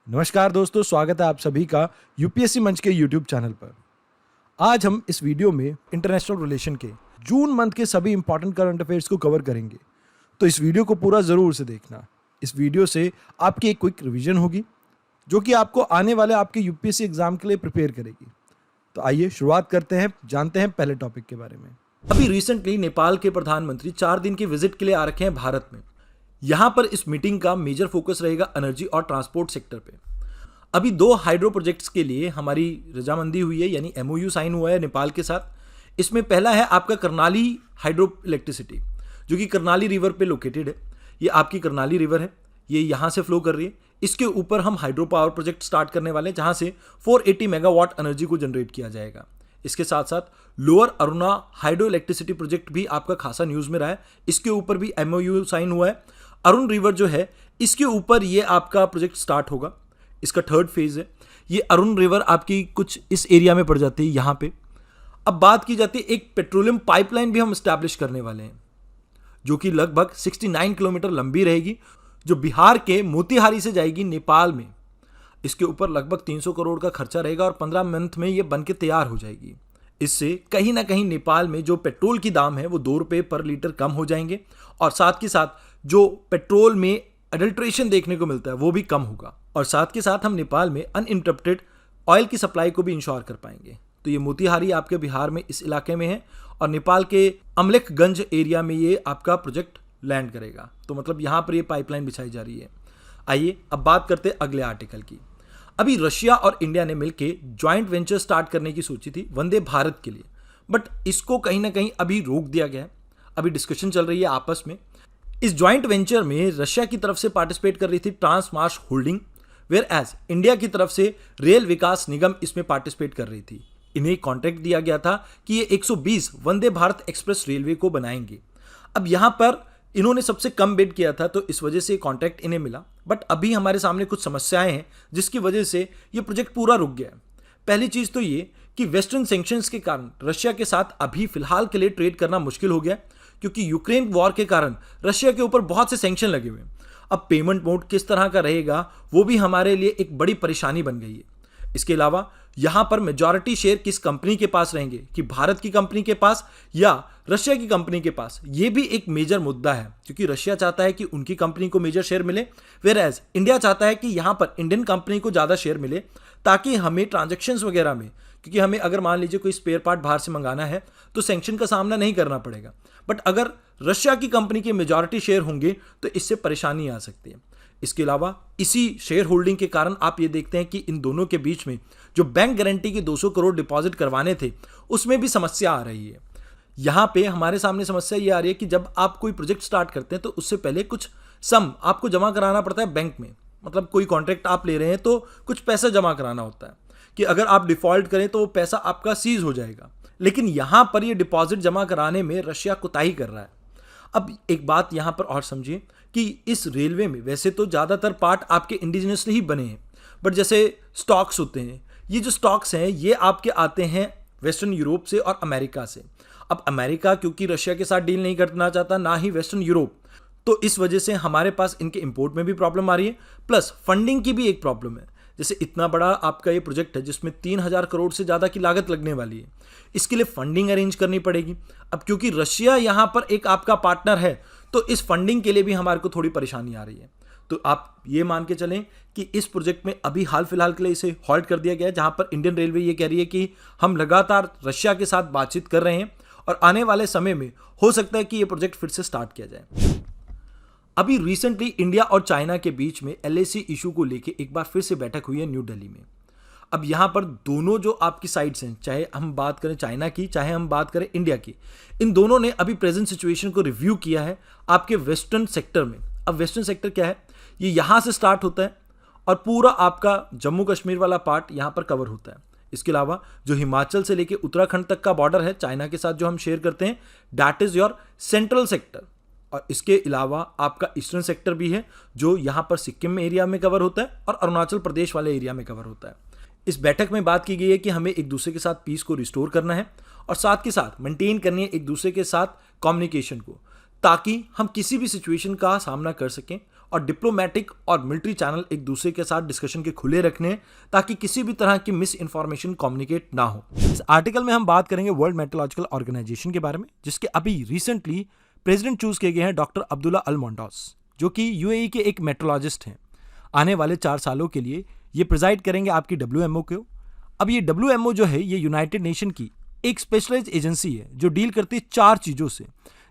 नमस्कार दोस्तों, स्वागत है आप सभी का यूपीएससी मंच के यूट्यूब चैनल पर। आज हम इस वीडियो में इंटरनेशनल रिलेशन के जून मंथ के सभी इंपॉर्टेंट करंट अफेयर्स को कवर करेंगे, तो इस वीडियो को पूरा ज़रूर से देखना। इस वीडियो से आपकी एक क्विक रिवीजन होगी जो कि आपको आने वाले आपके यूपीएससी एग्जाम के लिए प्रिपेयर करेगी। तो आइए शुरुआत करते हैं, जानते हैं पहले टॉपिक के बारे में। अभी रिसेंटली नेपाल के प्रधानमंत्री 4 दिन की विजिट के लिए आ रखे हैं भारत में। यहां पर इस मीटिंग का मेजर फोकस रहेगा एनर्जी और ट्रांसपोर्ट सेक्टर पे। अभी 2 हाइड्रो प्रोजेक्ट्स के लिए हमारी रजामंदी हुई है, यानी एमओयू साइन हुआ है नेपाल के साथ। इसमें पहला है आपका करनाली हाइड्रो इलेक्ट्रिसिटी, जो कि करनाली रिवर पे लोकेटेड है। ये आपकी करनाली रिवर है, ये यहाँ से फ्लो कर रही है। इसके ऊपर हम हाइड्रो पावर प्रोजेक्ट स्टार्ट करने वाले हैं, जहाँ से 480 मेगावाट एनर्जी को जनरेट किया जाएगा। इसके साथ साथ lower Aruna hydro electricity project भी आपका खासा न्यूज़ में रहा है। इसके ऊपर भी एमओयू साइन हुआ है। अरुण रिवर जो है, इसके ऊपर ये आपका प्रोजेक्ट स्टार्ट होगा। इसका 3rd फेज है। ये अरुण रिवर आपकी कुछ इस एरिया में पड़ जाती है यहाँ पे। अब बात की जाती है, एक पेट्रोलियम पाइपलाइन भी हम स्टैब्लिश करने वाले हैं, जो कि लगभग 69 किलोमीटर लंबी रहेगी, जो बिहार के मोतिहारी से जाएगी नेपाल में। इसके ऊपर लगभग 300 करोड़ का खर्चा रहेगा और 15 मंथ में ये बन के तैयार हो जाएगी। इससे कहीं ना कहीं नेपाल में जो पेट्रोल की दाम है वो 2 रुपये पर लीटर कम हो जाएंगे, और साथ के साथ जो पेट्रोल में एडल्ट्रेशन देखने को मिलता है वो भी कम होगा। और साथ के साथ हम नेपाल में अनइंटरप्टेड ऑयल की सप्लाई को भी इंश्योर कर पाएंगे। तो ये मोतिहारी आपके बिहार में इस इलाके में है, और नेपाल के अमलेखगंज एरिया में ये आपका प्रोजेक्ट लैंड करेगा। तो मतलब यहाँ पर ये पाइपलाइन बिछाई जा रही है। आइए अब बात करते हैं अगले आर्टिकल की। अभी रशिया और इंडिया ने मिलकर ज्वाइंट वेंचर स्टार्ट करने की सोची थी वंदे भारत के लिए, बट इसको कहीं ना कहीं अभी रोक दिया गया है। अभी डिस्कशन चल रही है आपस में। इस ज्वाइंट वेंचर में रशिया की तरफ से पार्टिसिपेट कर रही थी ट्रांसमाश होल्डिंग, वेयर एज इंडिया की तरफ से रेल विकास निगम इसमें पार्टिसिपेट कर रही थी। इन्हें कॉन्ट्रैक्ट दिया गया था कि ये 120 वंदे भारत एक्सप्रेस रेलवे को बनाएंगे। अब यहां पर इन्होंने सबसे कम बिड किया था, तो इस वजह से कॉन्ट्रैक्ट इन्हें मिला। बट अभी हमारे सामने कुछ समस्याएं हैं जिसकी वजह से ये प्रोजेक्ट पूरा रुक गया है। पहली चीज तो ये कि वेस्टर्न सैंक्शंस के कारण रशिया के साथ अभी फिलहाल के लिए ट्रेड करना मुश्किल हो गया, क्योंकि यूक्रेन वॉर के कारण रशिया के ऊपर बहुत से सैंक्शन लगे हुए हैं। अब पेमेंट मोड किस तरह का रहेगा वो भी हमारे लिए एक बड़ी परेशानी बन गई है। इसके अलावा यहां पर मेजॉरिटी शेयर किस कंपनी के पास रहेंगे, कि भारत की कंपनी के पास या रशिया की कंपनी के पास, ये भी एक मेजर मुद्दा है। क्योंकि रशिया चाहता है कि उनकी कंपनी को मेजर शेयर मिले, वेयर एज इंडिया चाहता है कि यहां पर इंडियन कंपनी को ज़्यादा शेयर मिले, ताकि हमें ट्रांजेक्शन्स वगैरह में, क्योंकि हमें अगर मान लीजिए कोई स्पेयर पार्ट बाहर से मंगाना है तो सैंक्शन का सामना नहीं करना पड़ेगा। बट अगर रशिया की कंपनी के मेजॉरिटी शेयर होंगे तो इससे परेशानी आ सकती है। इसके अलावा इसी शेयर होल्डिंग के कारण आप ये देखते हैं कि इन दोनों के बीच में जो बैंक गारंटी के 200 करोड़ डिपॉजिट करवाने थे उसमें भी समस्या आ रही है। यहाँ पे हमारे सामने समस्या ये आ रही है कि जब आप कोई प्रोजेक्ट स्टार्ट करते हैं तो उससे पहले कुछ सम आपको जमा कराना पड़ता है बैंक में। मतलब कोई कॉन्ट्रैक्ट आप ले रहे हैं तो कुछ पैसा जमा कराना होता है, कि अगर आप डिफॉल्ट करें तो वो पैसा आपका सीज हो जाएगा। लेकिन यहाँ पर ये डिपॉजिट जमा कराने में रशिया कोताही कर रहा है। अब एक बात यहाँ पर और समझिए कि इस रेलवे में वैसे तो ज़्यादातर पार्ट आपके इंडिजिनसली ही बने हैं, बट जैसे स्टॉक्स होते हैं, ये जो स्टॉक्स हैं ये आपके आते हैं वेस्टर्न यूरोप से और अमेरिका से। अब अमेरिका क्योंकि रशिया के साथ डील नहीं करना चाहता, ना ही वेस्टर्न यूरोप, तो इस वजह से हमारे पास इनके इंपोर्ट में भी प्रॉब्लम आ रही है, प्लस फंडिंग की भी एक प्रॉब्लम है। जैसे इतना बड़ा आपका ये प्रोजेक्ट है जिसमें 3000 करोड़ से ज़्यादा की लागत लगने वाली है, इसके लिए फंडिंग अरेंज करनी पड़ेगी। अब क्योंकि रशिया यहाँ पर एक आपका पार्टनर है, तो इस फंडिंग के लिए भी हमारे को थोड़ी परेशानी आ रही है। तो आप ये मान के चलें कि इस प्रोजेक्ट में अभी हाल फिलहाल के लिए इसे हॉल्ट कर दिया गया है, जहाँ पर इंडियन रेलवे ये कह रही है कि हम लगातार रशिया के साथ बातचीत कर रहे हैं और आने वाले समय में हो सकता है कि ये प्रोजेक्ट फिर से स्टार्ट किया जाए। अभी रिसेंटली इंडिया और चाइना के बीच में एलएसी इशू को लेकर एक बार फिर से बैठक हुई है न्यू दिल्ली में। अब यहाँ पर दोनों जो आपकी साइड्स हैं, चाहे हम बात करें चाइना की, चाहे हम बात करें इंडिया की, इन दोनों ने अभी प्रेजेंट सिचुएशन को रिव्यू किया है आपके वेस्टर्न सेक्टर में। अब वेस्टर्न सेक्टर क्या है, ये यहाँ से स्टार्ट होता है और पूरा आपका जम्मू कश्मीर वाला पार्ट यहाँ पर कवर होता है। इसके अलावा जो हिमाचल से लेके उत्तराखंड तक का बॉर्डर है चाइना के साथ जो हम शेयर करते हैं, that is your central sector. और इसके अलावा आपका ईस्टर्न सेक्टर भी है जो यहाँ पर सिक्किम एरिया में कवर होता है और अरुणाचल प्रदेश वाले एरिया में कवर होता है। इस बैठक में बात की गई है कि हमें एक दूसरे के साथ पीस को रिस्टोर करना है और साथ के साथ मेंटेन करनी है एक दूसरे के साथ कम्युनिकेशन को, ताकि हम किसी भी सिचुएशन का सामना कर सकें और डिप्लोमेटिक और मिलिट्री चैनल एक दूसरे के साथ डिस्कशन के खुले रखने हैं ताकि किसी भी तरह की मिस इन्फॉर्मेशन कम्युनिकेट ना हो। इस आर्टिकल में हम बात करेंगे वर्ल्ड मेट्रोलॉजिकल ऑर्गेनाइजेशन के बारे में, जिसके अभी रिसेंटली प्रेसिडेंट चूज किए गए हैं डॉक्टर अब्दुल्ला अल मोंडोस, जो कि यूएई के एक मेट्रोलॉजिस्ट हैं। आने वाले 4 सालों के लिए ये प्रिजाइड करेंगे आपकी WMO को। अब ये WMO जो है ये यूनाइटेड नेशन की एक स्पेशलाइज्ड एजेंसी है जो डील करती है 4 चीज़ों से,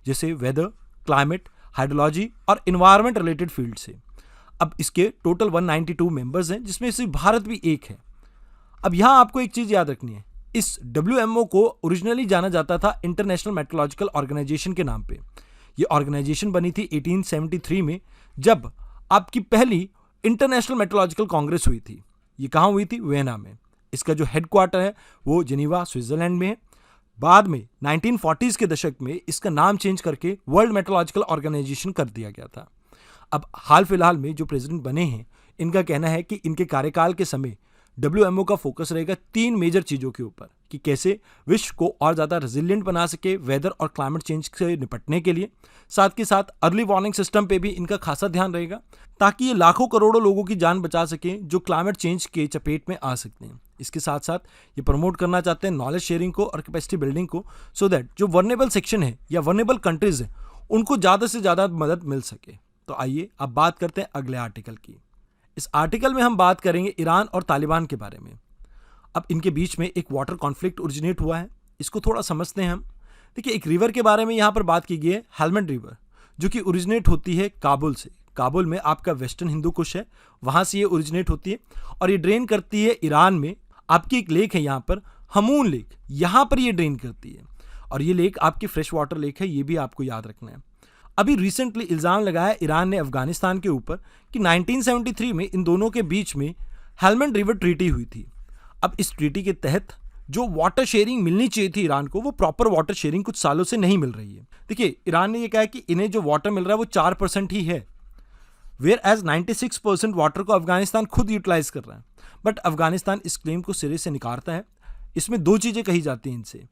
जैसे वेदर, क्लाइमेट, हाइड्रोलॉजी और इन्वायरमेंट रिलेटेड फील्ड से। अब इसके टोटल 192 मेंबर्स हैं, जिसमें से भारत भी एक है। अब यहाँ आपको एक चीज़ याद रखनी है, इस WMO को ओरिजिनली जाना जाता था इंटरनेशनल मेट्रोलॉजिकल ऑर्गेनाइजेशन के नाम पे। ये ऑर्गेनाइजेशन बनी थी 1873 में, जब आपकी पहली इंटरनेशनल मेट्रोलॉजिकल कांग्रेस हुई थी। ये कहाँ हुई थी? वियना में। इसका जो हेडक्वार्टर है वो जिनीवा, स्विट्जरलैंड में है। बाद में 1940s के दशक में इसका नाम चेंज करके वर्ल्ड मेट्रोलॉजिकल ऑर्गेनाइजेशन कर दिया गया था। अब हाल फिलहाल में जो प्रेसिडेंट बने हैं, इनका कहना है कि इनके कार्यकाल के समय WMO का फोकस रहेगा 3 मेजर चीज़ों के ऊपर, कि कैसे विश्व को और ज़्यादा रेजिलिएंट बना सके वेदर और क्लाइमेट चेंज से निपटने के लिए। साथ के साथ अर्ली वार्निंग सिस्टम पे भी इनका खासा ध्यान रहेगा, ताकि ये लाखों करोड़ों लोगों की जान बचा सकें जो क्लाइमेट चेंज के चपेट में आ सकते हैं। इसके साथ साथ ये प्रमोट करना चाहते हैं नॉलेज शेयरिंग को और कैपेसिटी बिल्डिंग को, सो दैट जो वर्नेबल सेक्शन है या वर्नेबल कंट्रीज हैं उनको ज़्यादा से ज़्यादा मदद मिल सके। तो आइए अब बात करते हैं अगले आर्टिकल की। इस आर्टिकल में हम बात करेंगे ईरान और तालिबान के बारे में। अब इनके बीच में एक वाटर कॉन्फ्लिक्ट ओरिजिनेट हुआ है, इसको थोड़ा समझते हैं हम। देखिए, एक रिवर के बारे में यहाँ पर बात की गई है, हेलमंड रिवर, जो कि ओरिजिनेट होती है काबुल से। काबुल में आपका वेस्टर्न हिंदू कुश है, वहाँ से ये ओरिजिनेट होती है और ये ड्रेन करती है ईरान में। आपकी एक लेक है यहाँ पर, हमून लेक, यहाँ पर ये ड्रेन करती है और ये लेक आपकी फ्रेश वाटर लेक है, ये भी आपको याद रखना है। अभी रिसेंटली इल्ज़ाम लगाया ईरान ने अफगानिस्तान के ऊपर कि 1973 में इन दोनों के बीच में हेलमंड रिवर ट्रीटी हुई थी। अब इस ट्रीटी के तहत जो वाटर शेयरिंग मिलनी चाहिए थी ईरान को, वो प्रॉपर वाटर शेयरिंग कुछ सालों से नहीं मिल रही है। देखिए, ईरान ने ये कहा कि इन्हें जो वाटर मिल रहा है वो 4% ही है, वेयर एज 96% वाटर को अफगानिस्तान खुद यूटिलाइज कर रहा है। बट अफगानिस्तान इस क्लेम को सिरे से नकारता है। इसमें 2 चीज़ें कही जाती हैं इनसे।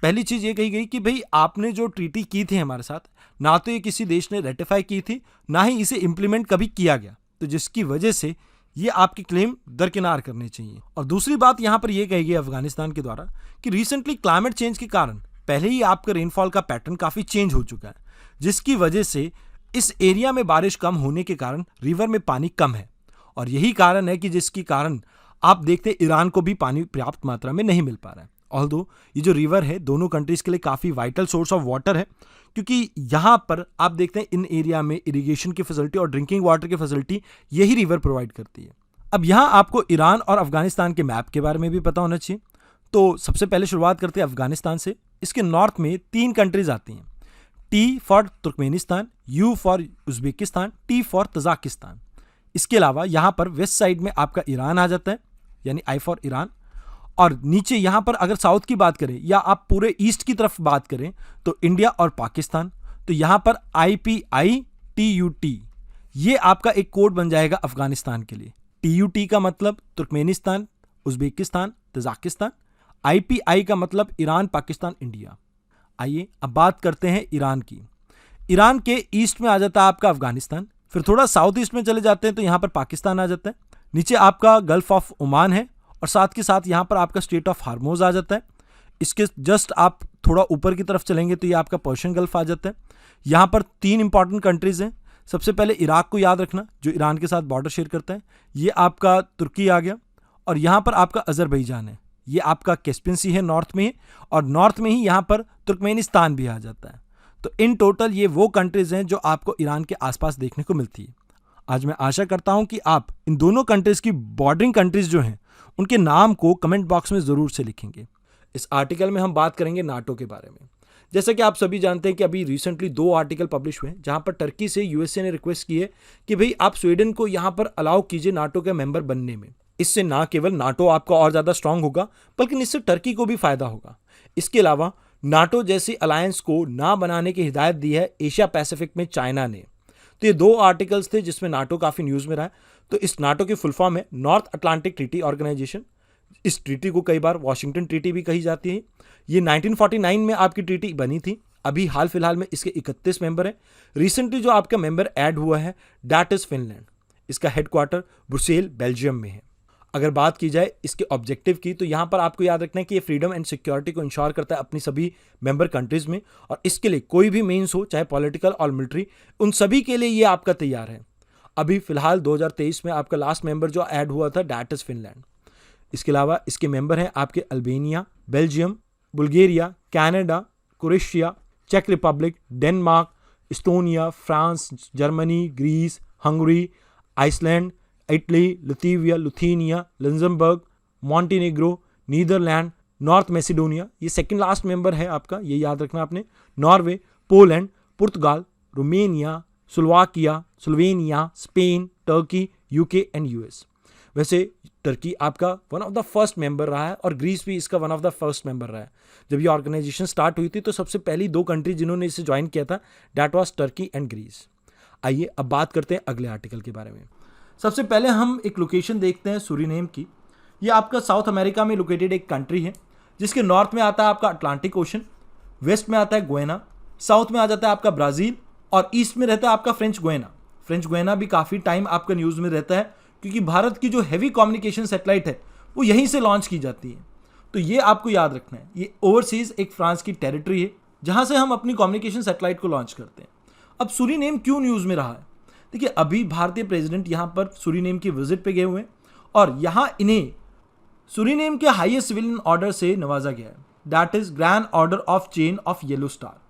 पहली चीज़ ये कही गई कि भाई आपने जो ट्रीटी की थी हमारे साथ, ना तो ये किसी देश ने रेटिफाई की थी, ना ही इसे इम्प्लीमेंट कभी किया गया, तो जिसकी वजह से ये आपकी क्लेम दरकिनार करने चाहिए। और दूसरी बात यहाँ पर यह कही गई अफगानिस्तान के द्वारा कि रिसेंटली क्लाइमेट चेंज के कारण पहले ही आपका रेनफॉल का पैटर्न काफ़ी चेंज हो चुका है, जिसकी वजह से इस एरिया में बारिश कम होने के कारण रिवर में पानी कम है। और यही कारण है कि जिसके कारण आप देखते हैं ईरान को भी पानी पर्याप्त मात्रा में नहीं मिल पा रहा है। ऑल्दो ये जो रिवर है दोनों कंट्रीज़ के लिए काफ़ी वाइटल सोर्स ऑफ वाटर है, क्योंकि यहाँ पर आप देखते हैं इन एरिया में इरिगेशन की फैसिलिटी और ड्रिंकिंग वाटर की फैसिलिटी यही रिवर प्रोवाइड करती है। अब यहाँ आपको ईरान और अफगानिस्तान के मैप के बारे में भी पता होना चाहिए। तो सबसे पहले शुरुआत करते हैं अफगानिस्तान से। इसके नॉर्थ में 3 कंट्रीज आती हैं, T for Turkmenistan, U for Uzbekistan, T for Tajikistan. इसके अलावा यहाँ पर वेस्ट साइड में आपका ईरान आ जाता है, यानी I फॉर ईरान। और नीचे यहाँ पर अगर साउथ की बात करें या आप पूरे ईस्ट की तरफ बात करें तो इंडिया और पाकिस्तान। तो यहाँ पर IPITUT ये आपका एक कोड बन जाएगा अफगानिस्तान के लिए। TUT का मतलब तुर्कमेनिस्तान, उज्बेकिस्तान, तजाकिस्तान। IPI का मतलब ईरान, पाकिस्तान, इंडिया। आइए अब बात करते हैं ईरान की। ईरान के ईस्ट में आ जाता है आपका अफगानिस्तान, फिर थोड़ा साउथ ईस्ट में चले जाते हैं तो यहाँ पर पाकिस्तान आ जाता है। नीचे आपका गल्फ ऑफ ओमान है और साथ के साथ यहाँ पर आपका स्टेट ऑफ हार्मोज आ जाता है। इसके जस्ट आप थोड़ा ऊपर की तरफ चलेंगे तो ये आपका पर्शियन गल्फ आ जाता है। यहाँ पर 3 इंपॉर्टेंट कंट्रीज़ हैं। सबसे पहले इराक को याद रखना, जो ईरान के साथ बॉर्डर शेयर करता है। ये आपका तुर्की आ गया और यहाँ पर आपका अजरबैजान है। ये आपका कैस्पियन सी है नॉर्थ में ही, और नॉर्थ में ही यहाँ पर तुर्कमेनिस्तान भी आ जाता है। तो इन टोटल ये वो कंट्रीज़ हैं जो आपको ईरान के आसपास देखने को मिलती है। आज मैं आशा करता हूँ कि आप इन दोनों कंट्रीज़ की बॉर्डरिंग कंट्रीज़ जो हैं उनके नाम को कमेंट बॉक्स में ज़रूर से लिखेंगे। इस आर्टिकल में हम बात करेंगे नाटो के बारे में। जैसा कि आप सभी जानते हैं कि अभी रिसेंटली 2 आर्टिकल पब्लिश हुए हैं जहां पर टर्की से यूएसए ने रिक्वेस्ट की है कि भाई आप स्वीडन को यहां पर अलाउ कीजिए नाटो के मेंबर बनने में। इससे ना केवल नाटो आपका और ज़्यादा स्ट्रांग होगा, बल्कि इससे टर्की को भी फ़ायदा होगा। इसके अलावा नाटो जैसी अलायंस को ना बनाने की हिदायत दी है एशिया पैसिफिक में चाइना ने। तो ये 2 आर्टिकल्स थे जिसमें नाटो काफ़ी न्यूज़ में रहा है। तो इस नाटो की फुल फॉर्म है नॉर्थ अटलांटिक ट्रीटी ऑर्गेनाइजेशन। इस ट्रीटी को कई बार वाशिंगटन ट्रीटी भी कही जाती है। ये 1949 में आपकी ट्रीटी बनी थी। अभी हाल फिलहाल में इसके 31 मेंबर हैं। रिसेंटली जो आपका मेंबर ऐड हुआ है दैट इज फिनलैंड। इसका हेडक्वार्टर ब्रुसेल बेल्जियम में है। अगर बात की जाए इसके ऑब्जेक्टिव की, तो यहाँ पर आपको याद रखना है कि ये फ्रीडम एंड सिक्योरिटी को इंश्योर करता है अपनी सभी मेंबर कंट्रीज में, और इसके लिए कोई भी मीन्स हो, चाहे पॉलिटिकल और मिलिट्री, उन सभी के लिए ये आपका तैयार है। अभी फिलहाल 2023 में आपका लास्ट मेंबर जो ऐड हुआ था दैट इज फिनलैंड। इसके अलावा इसके मेंबर हैं आपके Albania, Belgium, Bulgaria, Canada, Croatia, चेक Republic, Denmark, Estonia, France, Germany, Greece, Hungary, Iceland, Italy, Latvia, Lithuania, Luxembourg, Montenegro, Netherlands, North Macedonia, ये सेकंड लास्ट मेंबर है आपका, ये याद रखना आपने, Norway, Poland, Portugal, Romania, Slovenia, Spain, Turkey, UK and US. वैसे Turkey आपका one of the first member रहा है और ग्रीस भी इसका one of the first member रहा है। जब ये ऑर्गेनाइजेशन स्टार्ट हुई थी तो सबसे पहली 2 कंट्री जिन्होंने इसे ज्वाइन किया था that was Turkey and Greece. आइए अब बात करते हैं अगले आर्टिकल के बारे में। सबसे पहले हम एक लोकेशन देखते हैं सूरीनेम की। ये आपका साउथ अमेरिका में लोकेटेड एक कंट्री है जिसके नॉर्थ में आता है आपका अटलांटिक ओशन, वेस्ट में आता है गुयाना, साउथ में आ जाता है आपका ब्राज़ील और ईस्ट में रहता है आपका फ्रेंच गुयाना। फ्रेंच गुयाना भी काफ़ी टाइम आपका न्यूज़ में रहता है क्योंकि भारत की जो हैवी कम्युनिकेशन सैटेलाइट है वो यहीं से लॉन्च की जाती है। तो ये आपको याद रखना है, ये ओवरसीज एक फ्रांस की टेरिटरी है जहाँ से हम अपनी कम्युनिकेशन सैटेलाइट को लॉन्च करते हैं। अब सूरीनेम क्यों न्यूज़ में रहा है? देखिए, अभी भारतीय प्रेसिडेंट यहाँ पर सूरीनेम की विजिट पे गए हुए हैं और यहाँ इन्हें सूरीनेम के हाईएस्ट सिविलियन ऑर्डर से नवाजा गया है, that is grand order of chain of yellow star.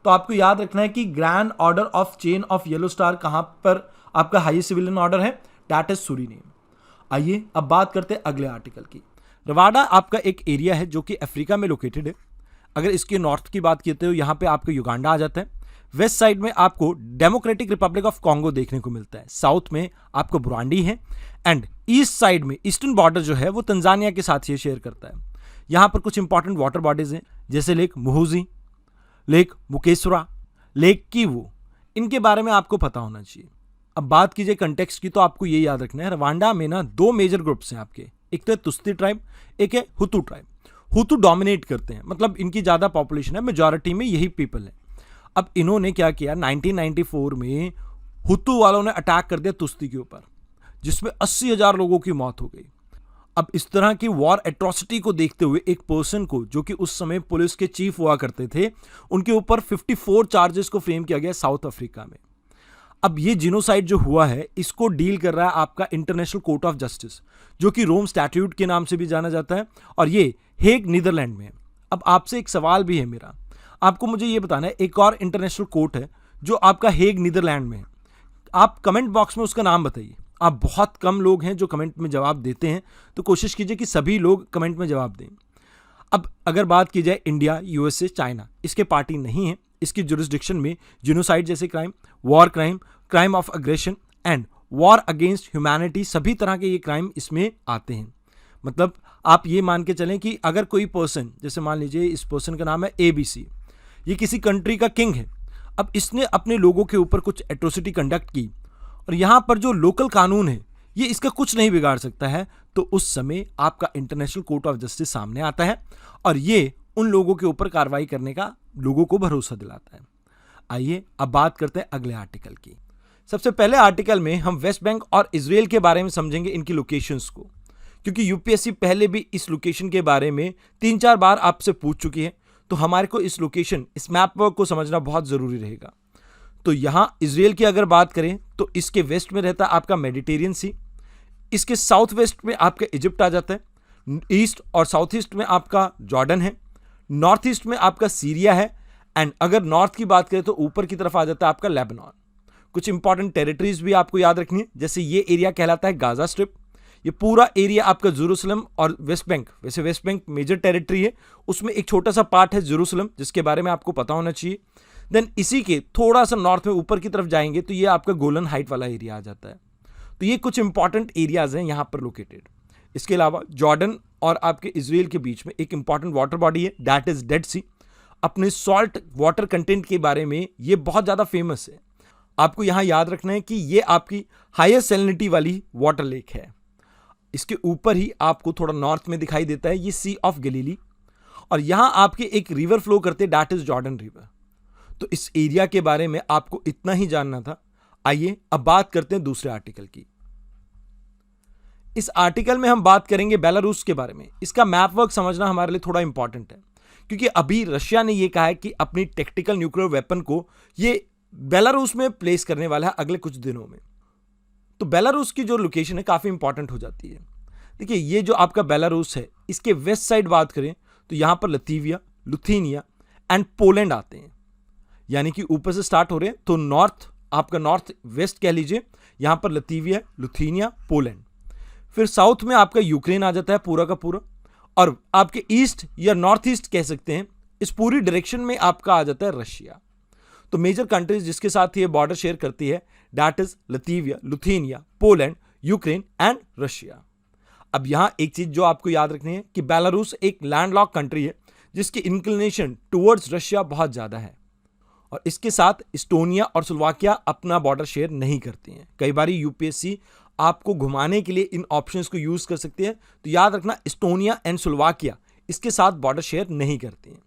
तो आपको याद रखना है कि grand order of chain of yellow star कहाँ पर आपका हाईएस्ट सिविलियन ऑर्डर है, दैट इज सूरीनेम। आइए अब बात करते हैं अगले आर्टिकल की। रवांडा आपका एक एरिया है जो कि अफ्रीका में लोकेटेड है। अगर इसके नॉर्थ की बात करते हो यहाँ पे आपका युगांडा आ जाता है। वेस्ट साइड में आपको डेमोक्रेटिक रिपब्लिक ऑफ कॉन्गो देखने को मिलता है। साउथ में आपको बुरांडी है एंड ईस्ट साइड में ईस्टर्न बॉर्डर जो है वो तंजानिया के साथ ये शेयर करता है। यहाँ पर कुछ इंपॉर्टेंट वाटर बॉडीज हैं जैसे लेक मुहुजी, लेक मुकेसरा, लेक कीवू, इनके बारे में आपको पता होना चाहिए। अब बात कीजिए कंटेक्स्ट की, तो आपको ये याद रखना है रवांडा में ना 2 मेजर ग्रुप्स हैं आपके, एक तो है तुस्ती ट्राइब, एक है हुतू ट्राइब। हुतू डोमिनेट करते हैं, मतलब इनकी ज़्यादा पॉपुलेशन है, मेजॉरिटी में यही पीपल है। अब इन्होंने क्या किया, 1994 में हुतू वालों ने अटैक कर दिया तुस्ती के ऊपर जिसमें 80,000 लोगों की मौत हो गई। अब इस तरह की वॉर एट्रोसिटी को देखते हुए एक पर्सन को जो कि उस समय पुलिस के चीफ हुआ करते थे, उनके ऊपर 54 चार्जेस को फ्रेम किया गया साउथ अफ्रीका में। अब ये जिनोसाइड जो हुआ है इसको डील कर रहा है आपका इंटरनेशनल कोर्ट ऑफ जस्टिस जो कि रोम स्टैट्यूट के नाम से भी जाना जाता है और ये हेग नीदरलैंड में है। अब आपसे एक सवाल भी है मेरा, आपको मुझे ये बताना है, एक और इंटरनेशनल कोर्ट है जो आपका हेग नीदरलैंड में है। आप कमेंट बॉक्स में उसका नाम बताइए। आप बहुत कम लोग हैं जो कमेंट में जवाब देते हैं, तो कोशिश कीजिए कि सभी लोग कमेंट में जवाब दें। अब अगर बात की जाए इंडिया, यूएसए, चाइना, इसके पार्टी नहीं है। इसकी जुरिस्डिक्शन में जिनोसाइड जैसे crime, war crime, crime of aggression and war against humanity, सभी तरह के ये क्राइम इसमें आते हैं। मतलब आप ये मान के चलें कि अगर कोई पर्सन, जैसे मान लीजिए इस पर्सन का नाम है ABC, ये किसी कंट्री का किंग है। अब इसने अपने लोगों के ऊपर कुछ एट्रोसिटी कंडक्ट की और यहाँ पर जो लोकल कानून है ये इसका कुछ नहीं बिगाड़ सकता है, तो उस समय आपका इंटरनेशनल कोर्ट ऑफ जस्टिस सामने आता है और ये उन लोगों के ऊपर कार्रवाई करने का लोगों को भरोसा दिलाता है। आइए अब बात करते हैं अगले आर्टिकल की। सबसे पहले आर्टिकल में हम वेस्ट बैंक और इजराइल के बारे में समझेंगे, इनकी लोकेशंस को, क्योंकि यूपीएससी पहले भी इस लोकेशन के बारे में 3-4 बार आपसे पूछ चुकी है, तो हमारे को इस लोकेशन, इस मैप वर्क को समझना बहुत ज़रूरी रहेगा। तो यहाँ इजराइल की अगर बात करें तो इसके वेस्ट में रहता है आपका मेडिटेरियन सी, इसके साउथ वेस्ट में आपका इजिप्ट आ जाता है, ईस्ट और साउथ ईस्ट में आपका जॉर्डन है, नॉर्थ ईस्ट में आपका सीरिया है एंड अगर नॉर्थ की बात करें तो ऊपर की तरफ आ जाता है आपका लेबनान। कुछ इंपॉर्टेंट टेरिटरीज भी आपको याद रखनी है, जैसे ये एरिया कहलाता है गाजा स्ट्रिप, ये पूरा एरिया आपका जेरूसलम और वेस्ट बैंक, वैसे वेस्ट बैंक मेजर टेरिटरी है, उसमें एक छोटा सा पार्ट है जेरूसलम जिसके बारे में आपको पता होना चाहिए। देन इसी के थोड़ा सा नॉर्थ में ऊपर की तरफ जाएंगे तो ये आपका गोलन हाइट वाला एरिया आ जाता है। तो ये कुछ इंपॉर्टेंट एरियाज हैं यहाँ पर लोकेटेड। इसके अलावा जॉर्डन और आपके इजराइल के बीच में एक इंपॉर्टेंट वाटर बॉडी है, दैट इज डेड सी। अपने सॉल्ट वाटर कंटेंट के बारे में ये बहुत ज़्यादा फेमस है। आपको यहाँ याद रखना है कि ये आपकी हायर सैलिनिटी वाली वाटर लेक है। इसके ऊपर ही आपको थोड़ा नॉर्थ में दिखाई देता है ये सी ऑफ गलीली और यहाँ आपके एक रिवर फ्लो करते हैं, दैट इज जॉर्डन रिवर। तो इस एरिया के बारे में आपको इतना ही जानना था। आइए अब बात करते हैं दूसरे आर्टिकल की। इस आर्टिकल में हम बात करेंगे बेलारूस के बारे में। इसका मैप वर्क समझना हमारे लिए थोड़ा इंपॉर्टेंट है, क्योंकि अभी रशिया ने यह कहा है कि अपनी टैक्टिकल न्यूक्लियर वेपन को ये बेलारूस में प्लेस करने वाला है अगले कुछ दिनों में। तो बेलारूस की जो लोकेशन है काफी इंपॉर्टेंट हो जाती है। देखिए, ये जो आपका बेलारूस है, इसके वेस्ट साइड बात करें तो यहां पर लतीविया, लुथेनिया एंड पोलैंड आते हैं। यानी कि ऊपर से स्टार्ट हो रहे हैं तो नॉर्थ, आपका नॉर्थ वेस्ट कह लीजिए, यहां पर लतीविया, लुथेनिया, पोलैंड। फिर साउथ में आपका यूक्रेन आ जाता है पूरा का पूरा, और आपके ईस्ट या नॉर्थ ईस्ट कह सकते हैं, इस पूरी डायरेक्शन में आपका आ जाता है रशिया। तो मेजर कंट्रीज जिसके साथ ये बॉर्डर शेयर करती है, that is Latvia, Lithuania, Poland, Ukraine and Russia. अब यहां एक चीज जो आपको याद रखनी है कि बेलारूस एक लैंडलॉक कंट्री है जिसकी इंक्लिनेशन टुवर्ड्स रशिया बहुत ज्यादा है, और इसके साथ इस्टोनिया और स्लोवाकिया अपना बॉर्डर शेयर नहीं करती हैं। कई बार यूपीएससी आपको घुमाने के लिए इन ऑप्शंस को यूज कर सकती है, तो याद रखना इस्टोनिया एंड स्लोवाकिया इसके साथ बॉर्डर शेयर नहीं करती हैं।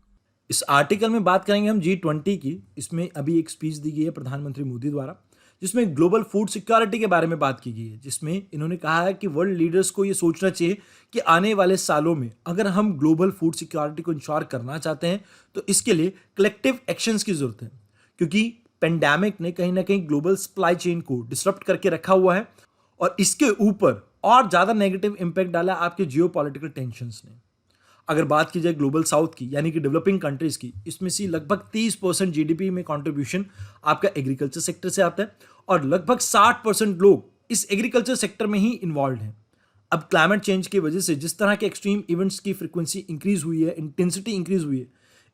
इस आर्टिकल में बात करेंगे हम G20 की। इसमें अभी एक स्पीच दी गई है प्रधानमंत्री मोदी द्वारा, जिसमें ग्लोबल फूड सिक्योरिटी के बारे में बात की गई है, जिसमें इन्होंने कहा है कि वर्ल्ड लीडर्स को ये सोचना चाहिए कि आने वाले सालों में अगर हम ग्लोबल फूड सिक्योरिटी को इंश्योर करना चाहते हैं तो इसके लिए कलेक्टिव एक्शंस की जरूरत है, क्योंकि पेंडेमिक ने कहीं ना कहीं ग्लोबल सप्लाई चेन को डिसरप्ट करके रखा हुआ है, और इसके ऊपर और ज्यादा नेगेटिव इंपैक्ट डाला आपके जियोपॉलिटिकल टेंशंस ने। अगर बात की जाए ग्लोबल साउथ की, यानी कि डेवलपिंग कंट्रीज की, इसमें से लगभग 30% जीडीपी में कंट्रीब्यूशन आपका एग्रीकल्चर सेक्टर से आता है, और लगभग 60% लोग इस एग्रीकल्चर सेक्टर में ही इन्वॉल्व हैं। अब क्लाइमेट चेंज की वजह से जिस तरह के एक्सट्रीम इवेंट्स की फ्रीक्वेंसी इंक्रीज हुई है, इंटेंसिटी इंक्रीज हुई है,